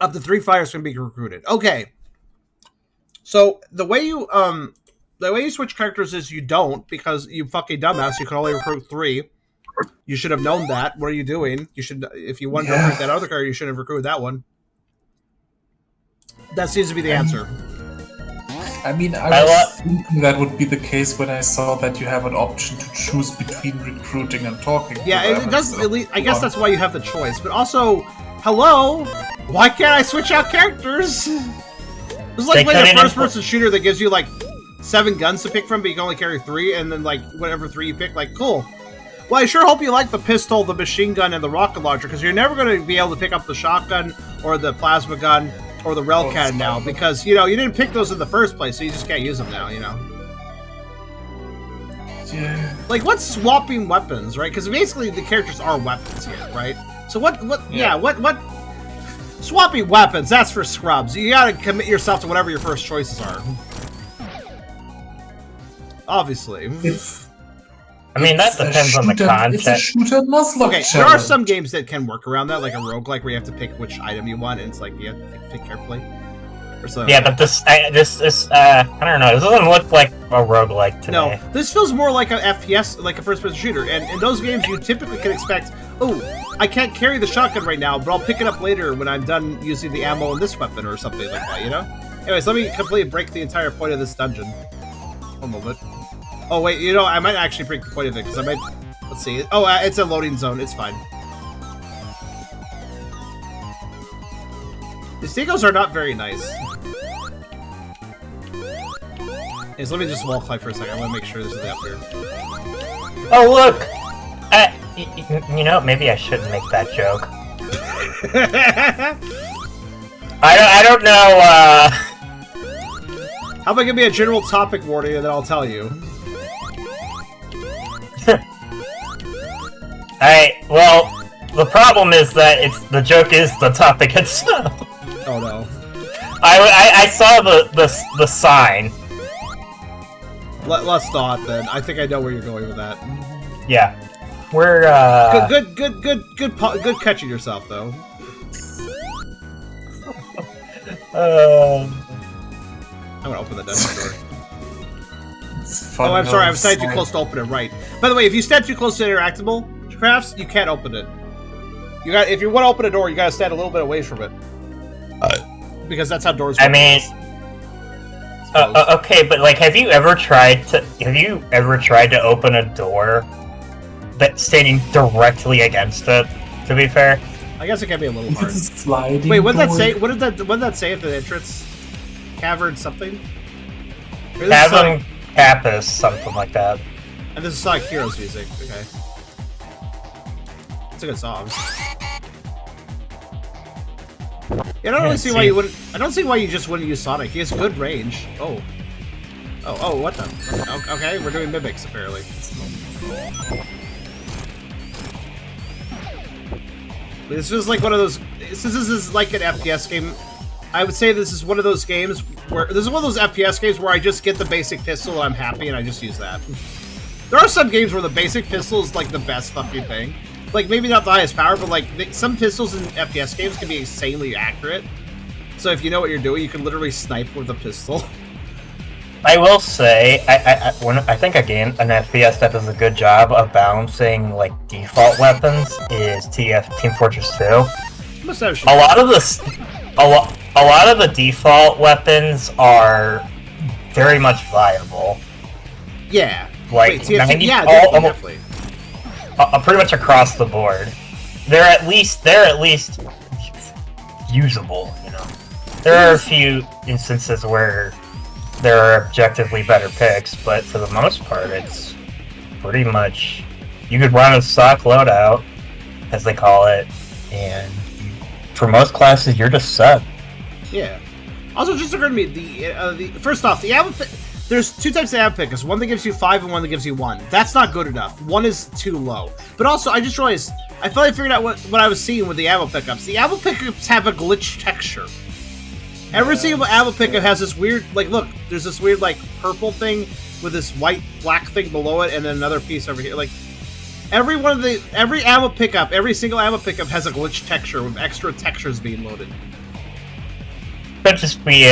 Up to 3 fighters can be recruited. Okay. So the way you switch characters is you don't, because you fucking dumbass. You can only recruit 3. You should have known that. What are you doing? You should, if you wanted to recruit that other character, you should have recruited that one. That seems to be the answer. I mean, I was thinking that would be the case when I saw that you have an option to choose between recruiting and talking. Yeah, it does. At least, I guess that's why you have the choice. But also, hello, why can't I switch out characters? It's like playing a first-person shooter that gives you like 7 guns to pick from, but you can only carry 3, and then like whatever 3 you pick, like cool. Well, I sure hope you like the pistol, the machine gun, and the rocket launcher, because you're never going to be able to pick up the shotgun or the plasma gun or the rail cannon now, because, you know, you didn't pick those in the first place, so you just can't use them now, you know? Yeah. Like, what's swapping weapons, right? Because basically the characters are weapons here, right? So what swapping weapons, that's for scrubs. You gotta commit yourself to whatever your first choices are. Obviously. I mean, that depends on the content. It's a shooter Nuzlocke Okay, there are some games that can work around that, like a roguelike where you have to pick which item you want, and it's like, you have to pick carefully. Or something. Yeah, but this, I don't know, this doesn't look like a roguelike to me. No, this feels more like an FPS, like a first-person shooter, and in those games you typically can expect, oh, I can't carry the shotgun right now, but I'll pick it up later when I'm done using the ammo in this weapon or something like that, you know? Anyways, let me completely break the entire point of this dungeon. One moment. Oh, wait, you know, I might actually break the point of it, because I might... Let's see. Oh, it's a loading zone. It's fine. The Stegos are not very nice. Is let me just wall climb for a second. I want to make sure there's nothing up here. Oh look! You know, maybe I shouldn't make that joke. I don't know. How about give me a general topic warning and then I'll tell you. Well, the problem is that the joke is the topic itself. Oh no. I saw the sign. Let's not then. I think I know where you're going with that. Yeah, we're good catching yourself though. I'm gonna open the dungeon door. Oh, I'm sorry. I was standing too close to open it. Right. By the way, if you stand too close to interactable crafts, you can't open it. If you want to open a door, you gotta stand a little bit away from it. Because that's how doors work. I mean, okay, but like, have you ever tried to open a door that's standing directly against it? To be fair, I guess it can be a little hard. Sliding Wait, what did that door. say? What did that say at the entrance? Cavern something? Cavern Capus, something like that. And this is Sonic Heroes music. Okay, it's a good song. Yeah, I don't really see why you wouldn't. I don't see why you just wouldn't use Sonic. He has good range. Oh, what the? Okay, we're doing mimics apparently. This is like one of those. This is like an FPS game. I would say this is one of those games where this is one of those FPS games where I just get the basic pistol and I'm happy and I just use that. There are some games where the basic pistol is like the best fucking thing. Like maybe not the highest power, but like some pistols in FPS games can be insanely accurate. So if you know what you're doing, you can literally snipe with a pistol. I will say, I think a game, an FPS that does a good job of balancing like default weapons is Team Fortress 2. A lot of the default weapons are very much viable. Yeah. Like Wait, 90, yeah, definitely. Pretty much across the board. They're at least usable. You know, there are a few instances where there are objectively better picks, but for the most part, it's pretty much you could run a stock loadout, as they call it, and for most classes, you're just set. Yeah. Also, just occurred to me, first off, the ammo there's two types of ammo pickers. One that gives you 5 and one that gives you 1. That's not good enough. 1 is too low. But also, I just realized, I finally figured out what I was seeing with the ammo pickups. The ammo pickups have a glitch texture. Every single ammo pickup has this weird, like, look, there's this weird, like, purple thing with this white-black thing below it, and then another piece over here. Like, every ammo pickup, every single ammo pickup has a glitch texture with extra textures being loaded. Could just be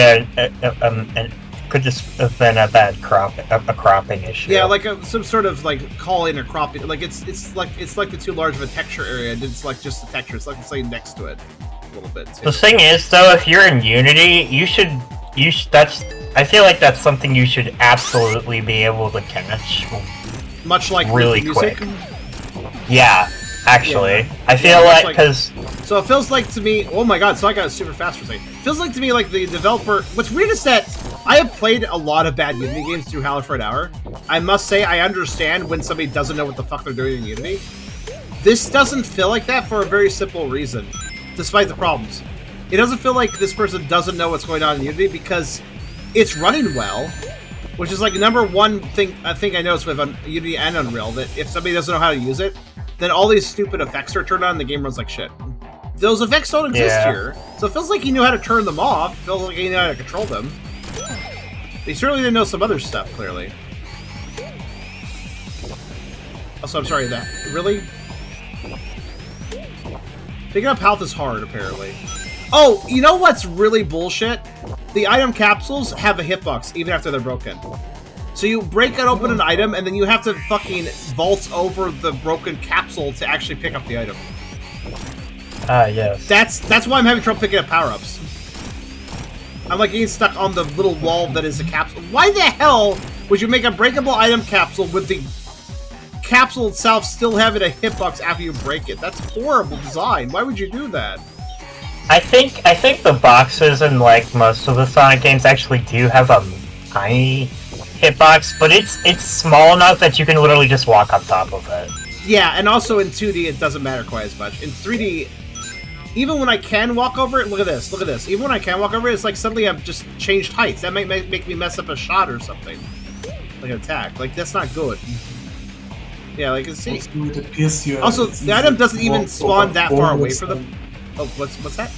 could just have been a bad cropping issue. Yeah, like some sort of like calling or cropping. Like it's like the too large of a texture area, and it's like just the texture. It's like it's laying next to it a little bit too. The thing is, though, if you're in Unity, you should. I feel like that's something you should absolutely be able to catch. Much like really music. quick. Yeah, actually, yeah. I feel like because. So it feels like to me. Oh my god! So I got super fast for a second. Feels like to me like the developer. What's weird is that I have played a lot of bad Unity games through Halo for an Hour. I must say I understand when somebody doesn't know what the fuck they're doing in Unity. This doesn't feel like that for a very simple reason, despite the problems. It doesn't feel like this person doesn't know what's going on in Unity because it's running well, which is like number one thing I think I noticed with Unity and Unreal, that if somebody doesn't know how to use it, then all these stupid effects are turned on and the game runs like shit. Those effects don't exist here, so it feels like he knew how to turn them off. It feels like he knew how to control them. He certainly didn't know some other stuff, clearly. Also, I'm sorry, that... Really? Picking up health is hard, apparently. Oh, you know what's really bullshit? The item capsules have a hitbox, even after they're broken. So you break and open an item, and then you have to fucking vault over the broken capsule to actually pick up the item. Yes. That's why I'm having trouble picking up power-ups. I'm like getting stuck on the little wall that is a capsule. Why the hell would you make a breakable item capsule with the capsule itself still having a hitbox after you break it? That's horrible design. Why would you do that? I think the boxes in like most of the Sonic games actually do have a tiny hitbox, but it's small enough that you can literally just walk on top of it. Yeah, and also in 2D it doesn't matter quite as much. In 3D, even when I can walk over it, look at this, look at this. Even when I can walk over it, it's like suddenly I've just changed heights. That might make me mess up a shot or something. Like an attack. Like, that's not good. Yeah, like, see. Also, the item doesn't even spawn that far away from the... Oh, what's that?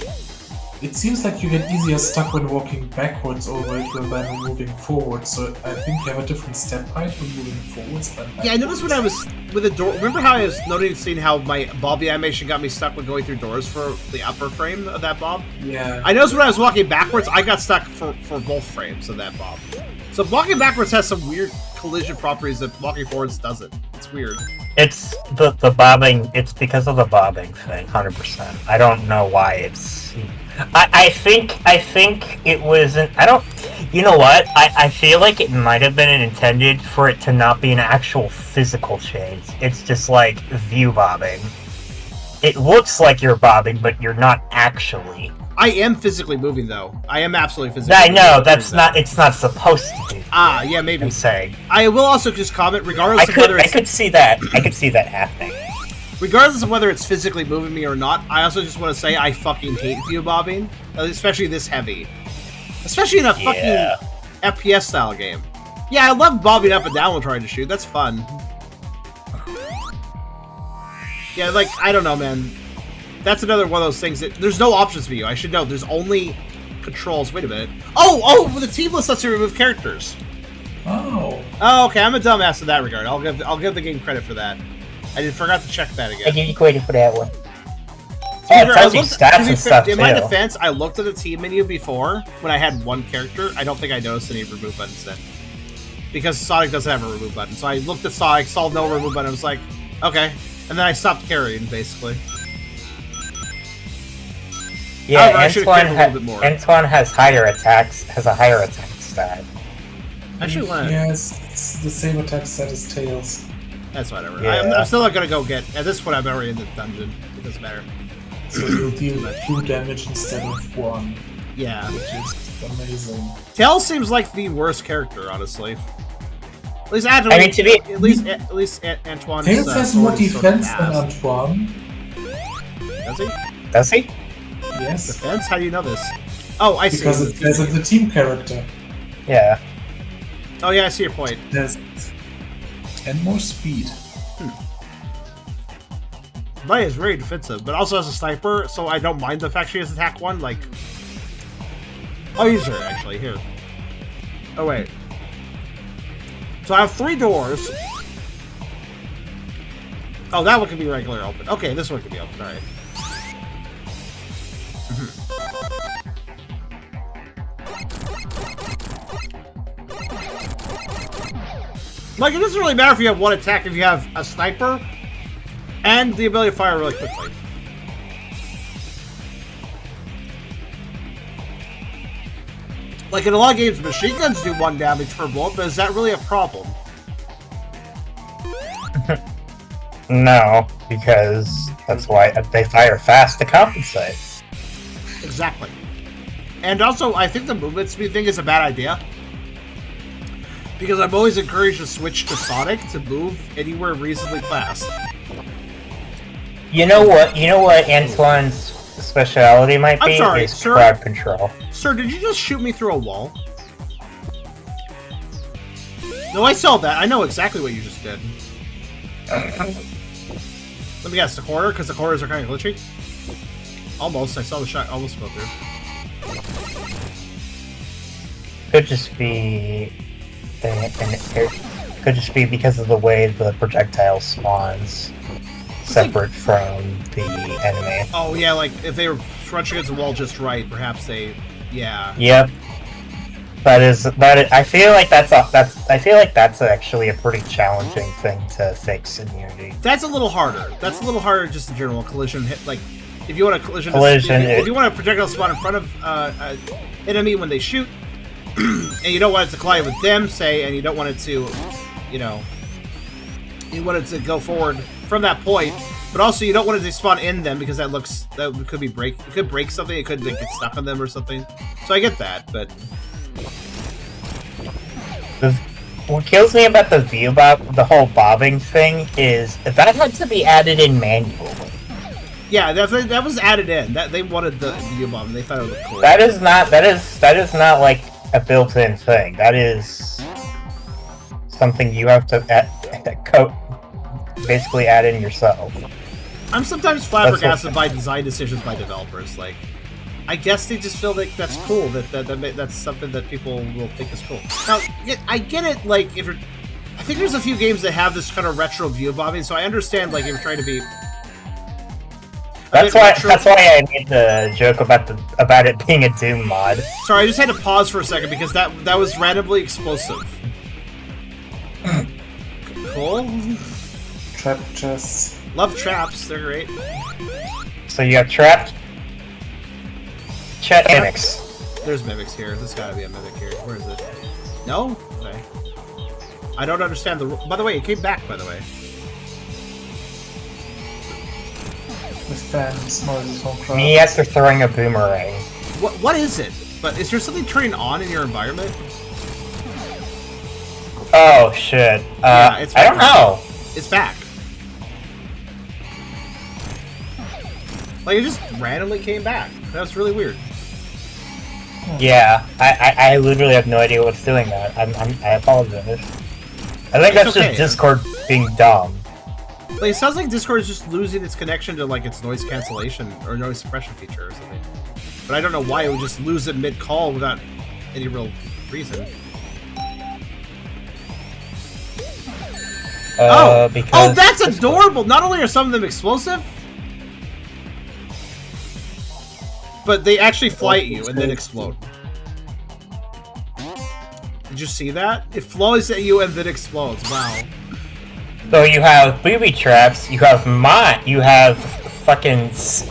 It seems like you get easier stuck when walking backwards over it rather than moving forward, so I think you have a different step height when moving forwards than backwards. Yeah, I noticed when I was with the door... Remember how I was noticing how my Bobby animation got me stuck when going through doors for the upper frame of that Bob? Yeah. I noticed when I was walking backwards, I got stuck for both frames of that Bob. So walking backwards has some weird collision properties that walking forwards doesn't. It's weird. It's the bobbing. It's because of the bobbing thing, 100%. I don't know why it's. I think it wasn't. I don't. You know what? I feel like it might have been intended for it to not be an actual physical change. It's just like view bobbing. It looks like you're bobbing, but you're not actually. I am physically moving, though. I am absolutely physically I moving. know, that's not... It's not supposed to be. Ah, yeah, maybe. I'm saying. I will also just comment, regardless of whether it's... I could see that. I could see that happening. Regardless of whether it's physically moving me or not, I also just want to say I fucking hate view bobbing. Especially this heavy. Especially in a fucking FPS-style game. Yeah, I love bobbing up and down while trying to shoot. That's fun. Yeah, like, I don't know, man. That's another one of those things that... There's no options for you. I should know. There's only controls. Wait a minute. Oh! The team list lets you remove characters. Oh. Oh, okay. I'm a dumbass in that regard. I'll give the game credit for that. I forgot to check that again. I give you credit for that one. In my defense, I looked at the team menu before when I had one character. I don't think I noticed any remove buttons then. Because Sonic doesn't have a remove button. So I looked at Sonic, saw no remove button, I was like, okay. And then I stopped carrying, basically. Yeah, However, Antoine has higher attacks, has a higher attack stat. Yeah, it's the same attack stat as Tails. That's whatever. Yeah. I'm still not gonna go get... At this point, I'm already in the dungeon. It doesn't matter. So you'll deal 2 damage instead of 1. Yeah. Which is amazing. Tails seems like the worst character, honestly. At least Antoine... I mean, to be... At least Antoine... Tails has more defense than Antoine. Does he? Does he? Yes. Defense? How do you know this? Oh, I see. Because it says it's a team character. Yeah. Oh yeah, I see your point. There's 10 more speed. Maya is very defensive, but also has a sniper, so I don't mind the fact she has attack 1, like... I'll use her, actually, here. Oh, wait. So I have 3 doors. Oh, that one can be regular open. Okay, this one can be open, alright. Like, it doesn't really matter if you have one attack if you have a sniper and the ability to fire really quickly. Like, in a lot of games, machine guns do 1 damage per bullet, but is that really a problem? No, because that's why they fire fast to compensate. Exactly. And also, I think the movement speed thing is a bad idea. Because I'm always encouraged to switch to Sonic to move anywhere reasonably fast. You know what Antoine's speciality might be? I'm sorry, is sir? crowd control. Sir, did you just shoot me through a wall? No, I saw that. I know exactly what you just did. Let me guess, the corner? Because the corners are kind of glitchy? Almost. I saw the shot almost go through. Could just be... It could just be because of the way the projectile spawns separate from the enemy. Oh yeah, like if they were rushing against the wall just right, perhaps they, yeah. Yep. I feel like that's actually a pretty challenging thing to fix in Unity. That's a little harder. That's a little harder just in general. Collision hit, like if you want a collision, if you want a projectile spawn in front of an enemy when they shoot. And you don't want it to collide with them, say, and you don't want it to, you know, you want it to go forward from that point, but also you don't want it to spawn in them because that could be it could break something, it could like, get stuck on them or something. So I get that, but what kills me about the view bob, the whole bobbing thing, is that had to be added in manually. Yeah, that was added in. That they wanted the view bob, and they thought it looked cool. That is not like a built-in thing. That is something you have to basically add in yourself. I'm sometimes flabbergasted by design decisions by developers. Like, I guess they just feel like that's cool. That's something that people will think is cool. Now, I get it. Like, I think there's a few games that have this kind of retro view bobbing, so I understand. Like, if you're trying to be. That's why I made the joke about it being a Doom mod. Sorry, I just had to pause for a second because that was randomly explosive. Cool. Trap chests. Love traps, they're great. So you have trapped chat mimics. There's mimics here. There's gotta be a mimic here. Where is it? No? Okay. I don't understand the. By the way, it came back. By the way. With fans, noises from crowds. Me after throwing a boomerang. What is it? But is there something turning on in your environment? Oh shit. Yeah, it's I don't know. It's back. Like it just randomly came back. That was really weird. Yeah, I literally have no idea what's doing that. I apologize. I think that's okay. just Discord being dumb. Like, it sounds like Discord is just losing its connection to, like, its noise cancellation or noise suppression feature or something. But I don't know why it would just lose it mid-call without any real reason. Because that's adorable! Not only are some of them explosive, but they actually fly at you and then explode. Did you see that? It flies at you and then explodes. Wow. So you have booby traps, you have fucking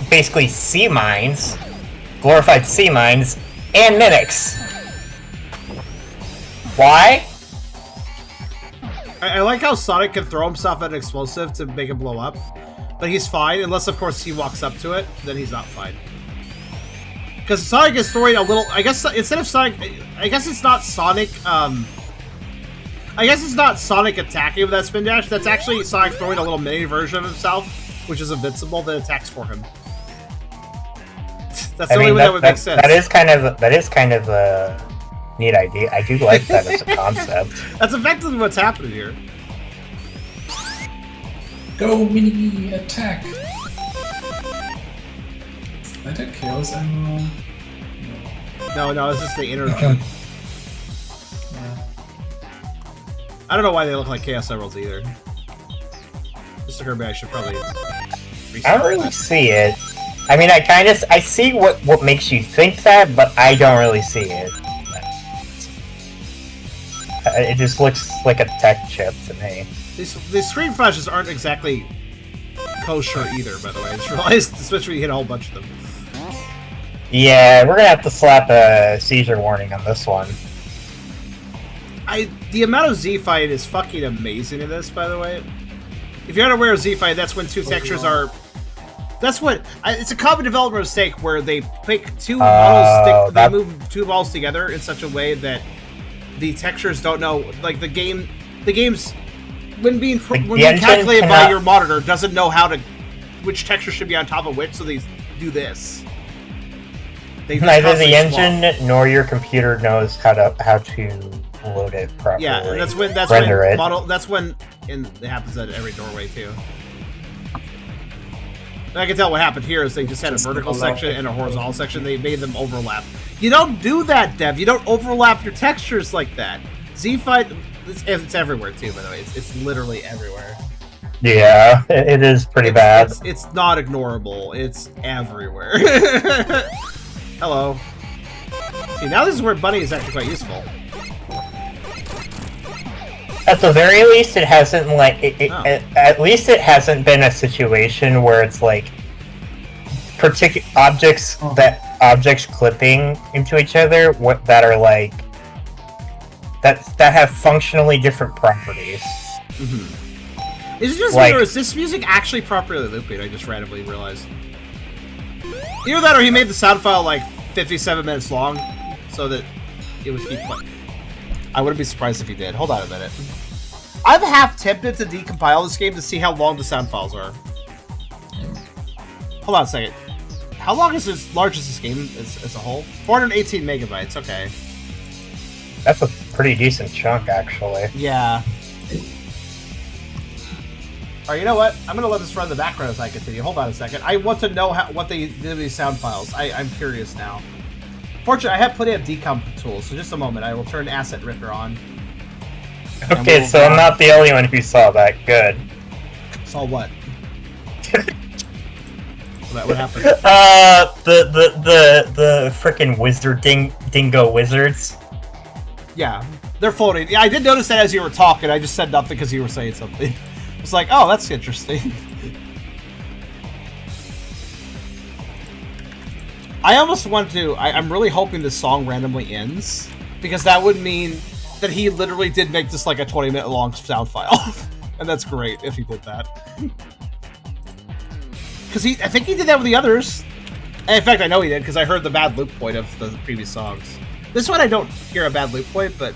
basically sea mines, glorified sea mines, and mimics. Why? I like how Sonic can throw himself at an explosive to make it blow up, but he's fine, unless of course he walks up to it, then he's not fine. Because Sonic is throwing a little, I guess instead of Sonic, I guess it's not Sonic, I guess it's not Sonic attacking with that spin dash. That's actually Sonic throwing a little mini version of himself, which is invincible, that attacks for him. That's the only way that would make sense. That is kind of a neat idea. I do like that as a concept. That's effectively what's happening here. Go mini attack. Is that a Chaos Emerald? No, it's just the inner jump. I don't know why they look like Chaos Emeralds either. Mr. Kirby, I should probably... I don't really see it. I mean, I see what makes you think that, but I don't really see it. It just looks like a tech chip to me. These screen flashes aren't exactly kosher either, by the way. I just realized, especially when you hit a whole bunch of them. Yeah, we're gonna have to slap a seizure warning on this one. The amount of Z-Fight is fucking amazing in this, by the way. If you're unaware of Z-Fight, that's when two textures are... That's what... It's a common developer mistake where they pick two models... They move two balls together in such a way that the textures don't know... Like, the game's... When being calculated by your monitor, doesn't know how to... Which texture should be on top of which, so they do this. Neither the engine nor your computer knows how to load it properly. Yeah, and that's when it happens at every doorway too. And I can tell what happened here is they just had a vertical section and a horizontal section. They made them overlap. You don't do that, Dev. You don't overlap your textures like that. Z-Fight, it's everywhere too. By the way, it's literally everywhere. Yeah, it is pretty bad. It's not ignorable. It's everywhere. Hello. See, now this is where Bunny is actually quite useful. At the very least, it hasn't at least it hasn't been a situation where it's like objects clipping into each other that are like that have functionally different properties. Mm-hmm. Is it just me, or is this music actually properly looping? I just randomly realized. Either that, or he made the sound file like 57 minutes long, so that it would keep playing. I wouldn't be surprised if he did. Hold on a minute. I'm half tempted to decompile this game to see how long the sound files are. Hold on a second. How long is this? Large is this game as a whole? 418 megabytes. Okay. That's a pretty decent chunk, actually. Yeah. Alright, you know what? I'm gonna let this run in the background as I continue. Hold on a second. I want to know what they did with these sound files. I'm curious now. Fortunately, I have plenty of decomp tools, so just a moment. I will turn Asset Ripper on. Okay, so I'm not the only one who saw that. Good. Saw what? What happened? The frickin' wizard dingo wizards. Yeah, they're floating. Yeah, I did notice that as you were talking. I just said nothing because you were saying something. It's like, oh, that's interesting. I almost want to... I'm really hoping this song randomly ends, because that would mean that he literally did make this like a 20-minute long sound file. And that's great if he did that. Because I think he did that with the others. And in fact, I know he did, because I heard the bad loop point of the previous songs. This one I don't hear a bad loop point, but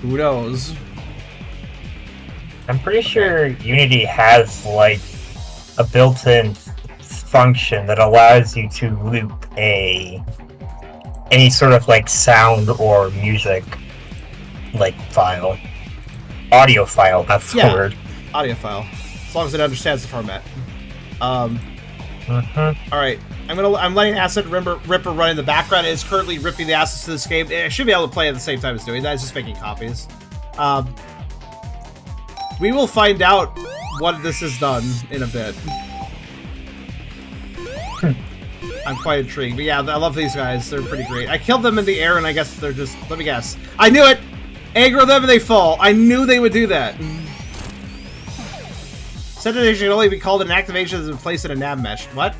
who knows? I'm pretty sure Unity has, like, a built-in function that allows you to loop any sort of, like, sound or music, like, file. Audio file, that's the word. Audio file. As long as it understands the format. Alright. I'm letting Asset Ripper run in the background. It is currently ripping the assets to this game. I should be able to play at the same time as doing that. It's just making copies. We will find out what this has done in a bit. I'm quite intrigued. But yeah, I love these guys. They're pretty great. I killed them in the air, and I guess they're just... Let me guess. I knew it! Aggro them and they fall. I knew they would do that. Sentinel should only be called an activation that's been placed in a nav mesh. What?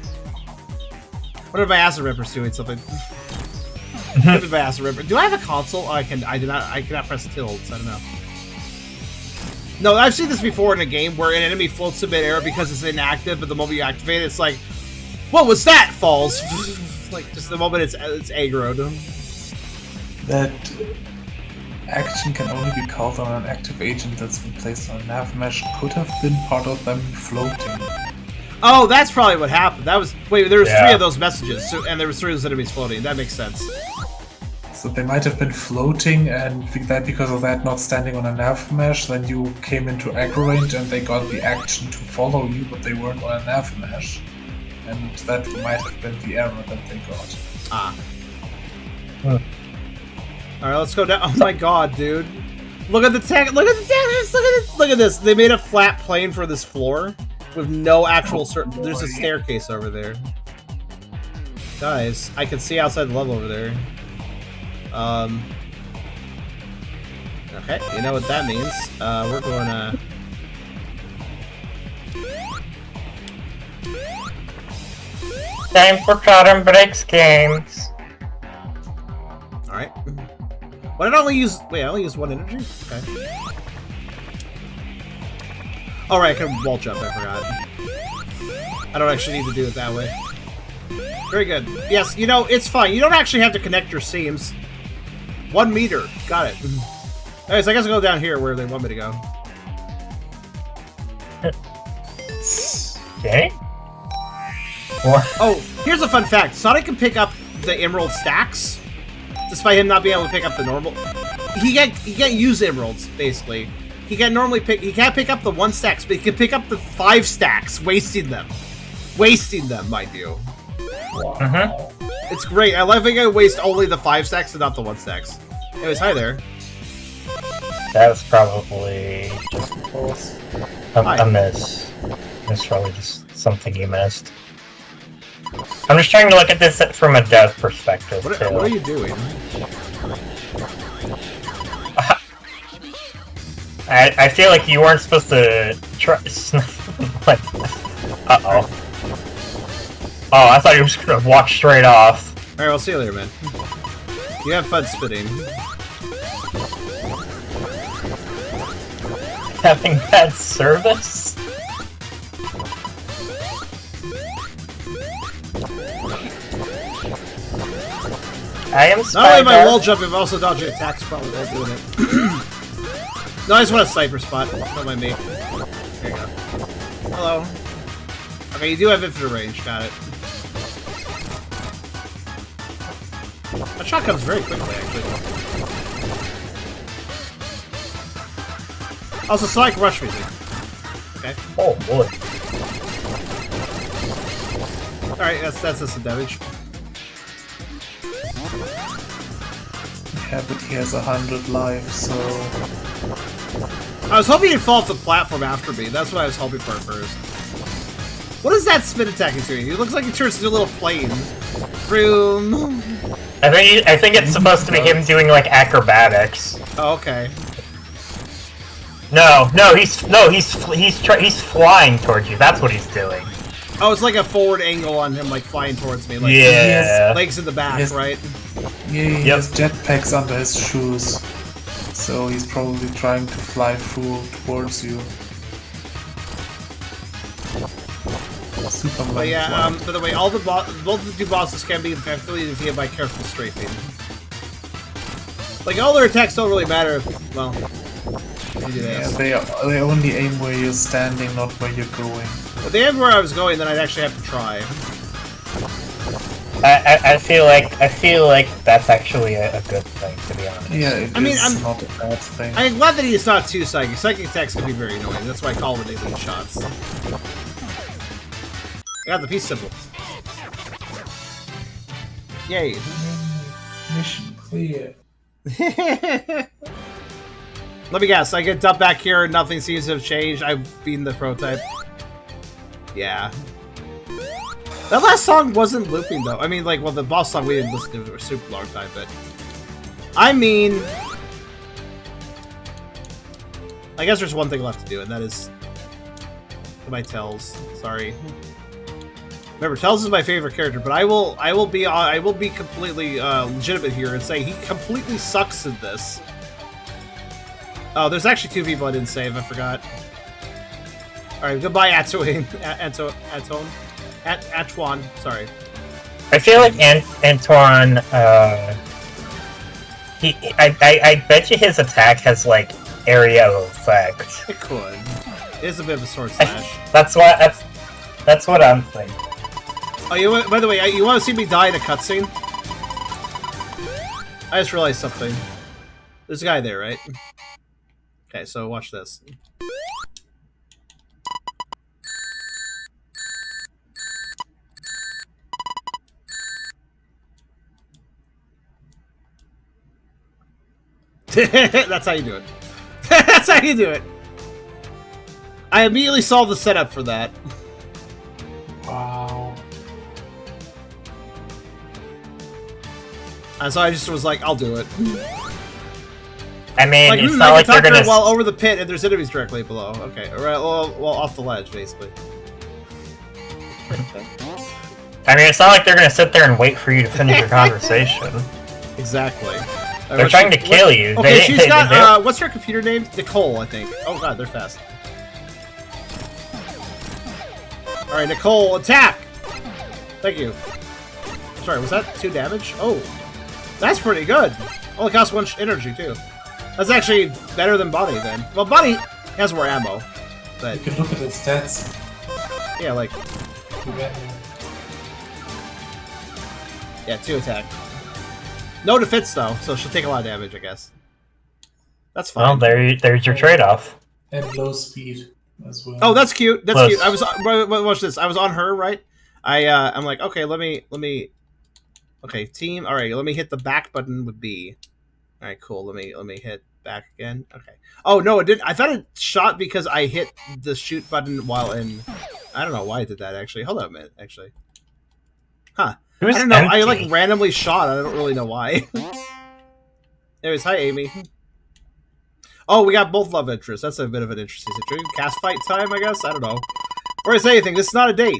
What if my Acid Ripper's doing something? What if my Acid Ripper? Do I have a console? Oh, I cannot press tilt, so I don't know. No, I've seen this before in a game where an enemy floats in midair because it's inactive, but the moment you activate it, it's like, what was that? Falls. Like, just the moment it's aggroed. That action can only be called on an active agent that's been placed on a nav mesh could have been part of them floating. Oh, that's probably what happened. That was... Wait, there was 3 of those messages, and there was 3 of those enemies floating. That makes sense. So they might have been floating, and that because of that not standing on a nav mesh, then you came into aggro range and they got the action to follow you, but they weren't on a nav mesh. And that might have been the error that they got. Ah. Alright, let's go down. Oh my god, dude. Look at the tech. Look at the textures. Look at this. They made a flat plane for this floor with no actual... There's a staircase over there. Guys, I can see outside the level over there. Okay, you know what that means. We're going to... Time for Trodden Breaks games. Alright. What did I only use? Wait, I only used 1 energy? Okay. Alright, I can wall jump, I forgot. I don't actually need to do it that way. Very good. Yes, you know, it's fine. You don't actually have to connect your seams. 1 meter. Got it. Alright, so I guess I'll go down here where they want me to go. Okay. Oh, here's a fun fact. Sonic can pick up the emerald stacks, despite him not being able to pick up the normal. He can't use emeralds, basically. He can't pick up the 1 stacks, but he can pick up the 5 stacks, wasting them. Wasting them, mind you. It's great. I love it. I waste only the 5 stacks and not the 1 stacks. Anyways, hi there. That was probably just a miss. It's probably just something you missed. I'm just trying to look at this from a dev perspective. What are you doing? I feel like you weren't supposed to try. Like, uh-oh. Oh, I thought you were just gonna walk straight off. Alright, I'll see you later, man. You have fun spitting. Having bad service? I am Not only am I Spider. wall jumping, but also dodging attacks probably while doing it. No, I just want a sniper spot. Don't mind me. There you go. Hello. Okay, you do have infinite range. Got it. That shot comes very quickly, actually. Also, Sonic Rush music. Okay. Oh boy. Alright, that's some damage. Yeah, but he has 100 life, so... I was hoping he'd fall off the platform after me. That's what I was hoping for at first. What is that spin attack he's doing? He looks like he turns into a little plane. Vroom. I think it's supposed to be him doing like acrobatics. Oh, okay. No, he's flying towards you. That's what he's doing. Oh, it's like a forward angle on him, like flying towards me. Like, Yeah. legs in the back, Yes. right? Yeah, he Yep. has jetpacks under his shoes. So he's probably trying to fly through towards you. Superman But yeah, flying. by the way, all the both the two bosses can be effectively defeated by careful strafing. Like, all their attacks don't really matter if, well, if you do Yeah, this. they only aim where you're standing, not where you're going. If they had where I was going, then I'd actually have to try. I feel like that's actually a good thing, to be honest. Yeah, it's I'm- not a bad thing. I'm glad that he's not too psychic. Psychic attacks can be very annoying. That's why I call them elite shots. I got the peace symbol. Yay. Mission clear. Let me guess, I get dumped back here and nothing seems to have changed. I've beaten the prototype. Yeah. That last song wasn't looping though. I mean, like, well, the boss song we didn't listen to for a super long time, but... I mean... I guess there's one thing left to do, and that is... my Tails. Sorry. Remember, Tails is my favorite character, but I will be completely legitimate here and say he completely sucks in this. Oh, there's actually two people I didn't save. I forgot. All right, goodbye, Antoine. Antoine. Sorry. I feel like Antoine. I bet you his attack has like area effect. It could. It is a bit of a sword slash. That's what I'm thinking. Oh, by the way, you want to see me die in a cutscene? I just realized something. There's a guy there, right? Okay, so watch this. That's how you do it. That's how you do it. I immediately saw the setup for that. Wow. And so I just was like, I'll do it. I mean, Like, it's I not like can they're talk gonna. while over the pit, and there's enemies directly below. Okay, all right, well, off the ledge, basically. I mean, it's not like they're gonna sit there and wait for you to finish your conversation. Exactly. They're trying to kill you. Okay, she's got, what's her computer name? Nicole, I think. Oh god, they're fast. Alright, Nicole, attack! Thank you. Sorry, was that 2 damage? Oh, that's pretty good. Only costs 1 energy, too. That's actually better than Bonnie, then. Well, Bonnie has more ammo, but... You can look at his stats. Yeah, like... Too bad. Yeah, 2 attack. No defense, though, so she'll take a lot of damage, I guess. That's Well, fine. there's your trade-off. And low speed as well. Oh, that's cute. That's Plus- cute. I was watch this. I was on her, right? I'm like, okay, let me okay, team. All right, let me hit the back button with B. All right, cool. Let me hit back again. Okay. Oh, no, it didn't. I thought it shot because I hit the shoot button while in I don't know why I did that actually. Hold on a minute, actually. Huh. Who's I don't know. I empty? like randomly shot. I don't really know why. Anyways, hi Amy. Oh, we got both love interests. That's a bit of an interesting situation. Cast fight time, I guess? I don't know. Before I say anything, this is not a date.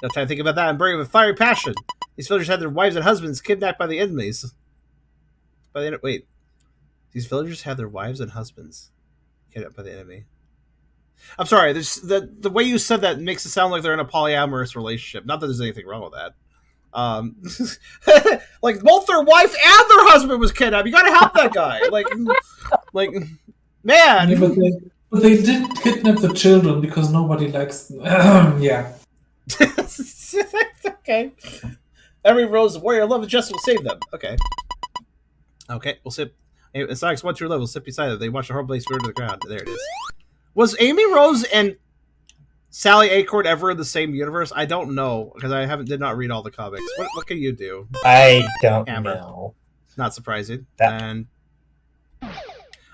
No time to think about that. I'm burning with fiery passion. These villagers had their wives and husbands kidnapped by the enemies. Wait. These villagers have their wives and husbands kidnapped by the enemy. I'm sorry. The way you said that makes it sound like they're in a polyamorous relationship. Not that there's anything wrong with that. Like both their wife and their husband was kidnapped. You gotta help that guy. Like man. Yeah, but they did kidnap the children because nobody likes them. Yeah. Okay. Every rose of warrior love and justice will save them. Okay. Okay, we'll sit. It's Sonic's 1 2 level. Sit beside them. They watch the horrible place burn to the ground. There it is. Was Amy Rose and Sally Acorn ever in the same universe? I don't know because I did not read all the comics. What can you do? I don't Amber. know. Not surprising. That- And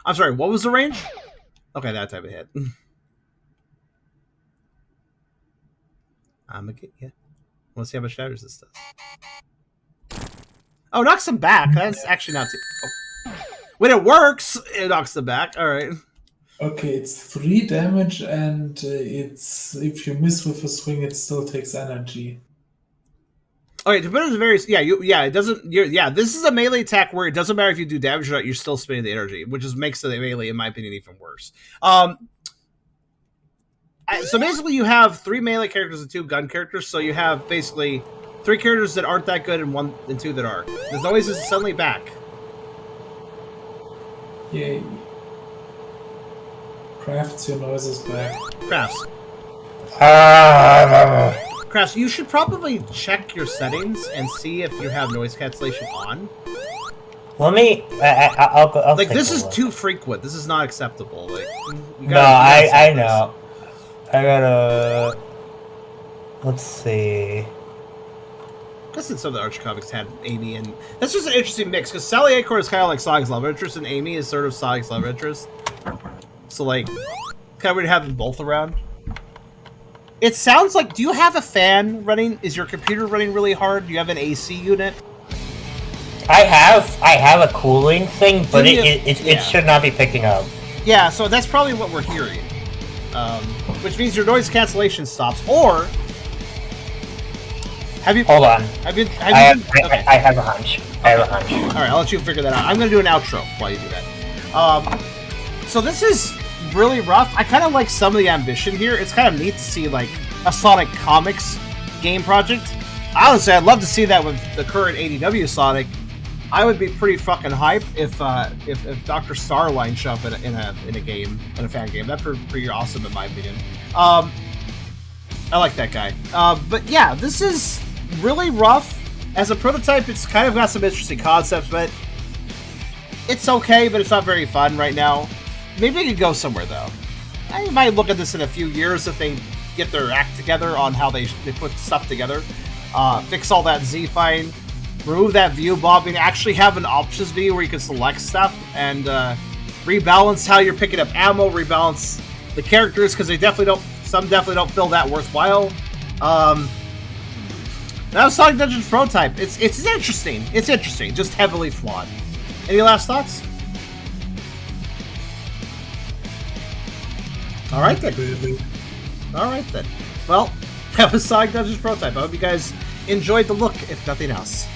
I'm sorry. What was the range? Okay, that type of hit. I'm gonna get you. Let's see how much damage this does. Oh, knocks them back. That's actually not too. Oh. When it works, it knocks them back. All right. Okay, it's 3 damage, and it's if you miss with a swing, it still takes energy. All right, depending on the various. Yeah, it doesn't. This is a melee attack where it doesn't matter if you do damage or not. You're still spending the energy, which makes the melee, in my opinion, even worse. So basically, you have 3 melee characters and 2 gun characters. So you have basically 3 characters that aren't that good and 1 and 2 that are. The noise is suddenly back. Yay. Crafts, your noise is back. Crafts. Crafts, you should probably check your settings and see if you have noise cancellation on. Let me. I'll like, take this a is look. too frequent. This is not acceptable. Like, I know. I gotta. Let's see. I guess in some of the Archie comics had Amy, and that's just an interesting mix because Sally Acorn is kind of like Sonic's love interest, and Amy is sort of Sonic's love interest. So, like, kind of weird to have them both around. It sounds like. Do you have a fan running? Is your computer running really hard? Do you have an AC unit? I have a cooling thing, but it should not be picking up. Yeah, so that's probably what we're hearing. Which means your noise cancellation stops. Or have you? Hold on. I have a hunch. I have a hunch. All right, I'll let you figure that out. I'm going to do an outro while you do that. So this is really rough. I kind of like some of the ambition here. It's kind of neat to see like a Sonic Comics game project. Honestly, I'd love to see that with the current ADW Sonic. I would be pretty fucking hype if Dr. Starline showed up in a game, in a fan game. That'd be pretty awesome in my opinion. I like that guy. But yeah, this is really rough. As a prototype, it's kind of got some interesting concepts, but it's okay, but it's not very fun right now. Maybe it could go somewhere though. I might look at this in a few years if they get their act together on how they put stuff together. Fix all that Z-Fine, remove that view bobbing, actually have an options view where you can select stuff, and rebalance how you're picking up ammo, rebalance the characters, because some definitely don't feel that worthwhile. That was Sonic Dungeons prototype. It's interesting. It's interesting, just heavily flawed. Any last thoughts? All right then. All right then. Well, that was Sonic Dungeons prototype. I hope you guys enjoyed the look, if nothing else.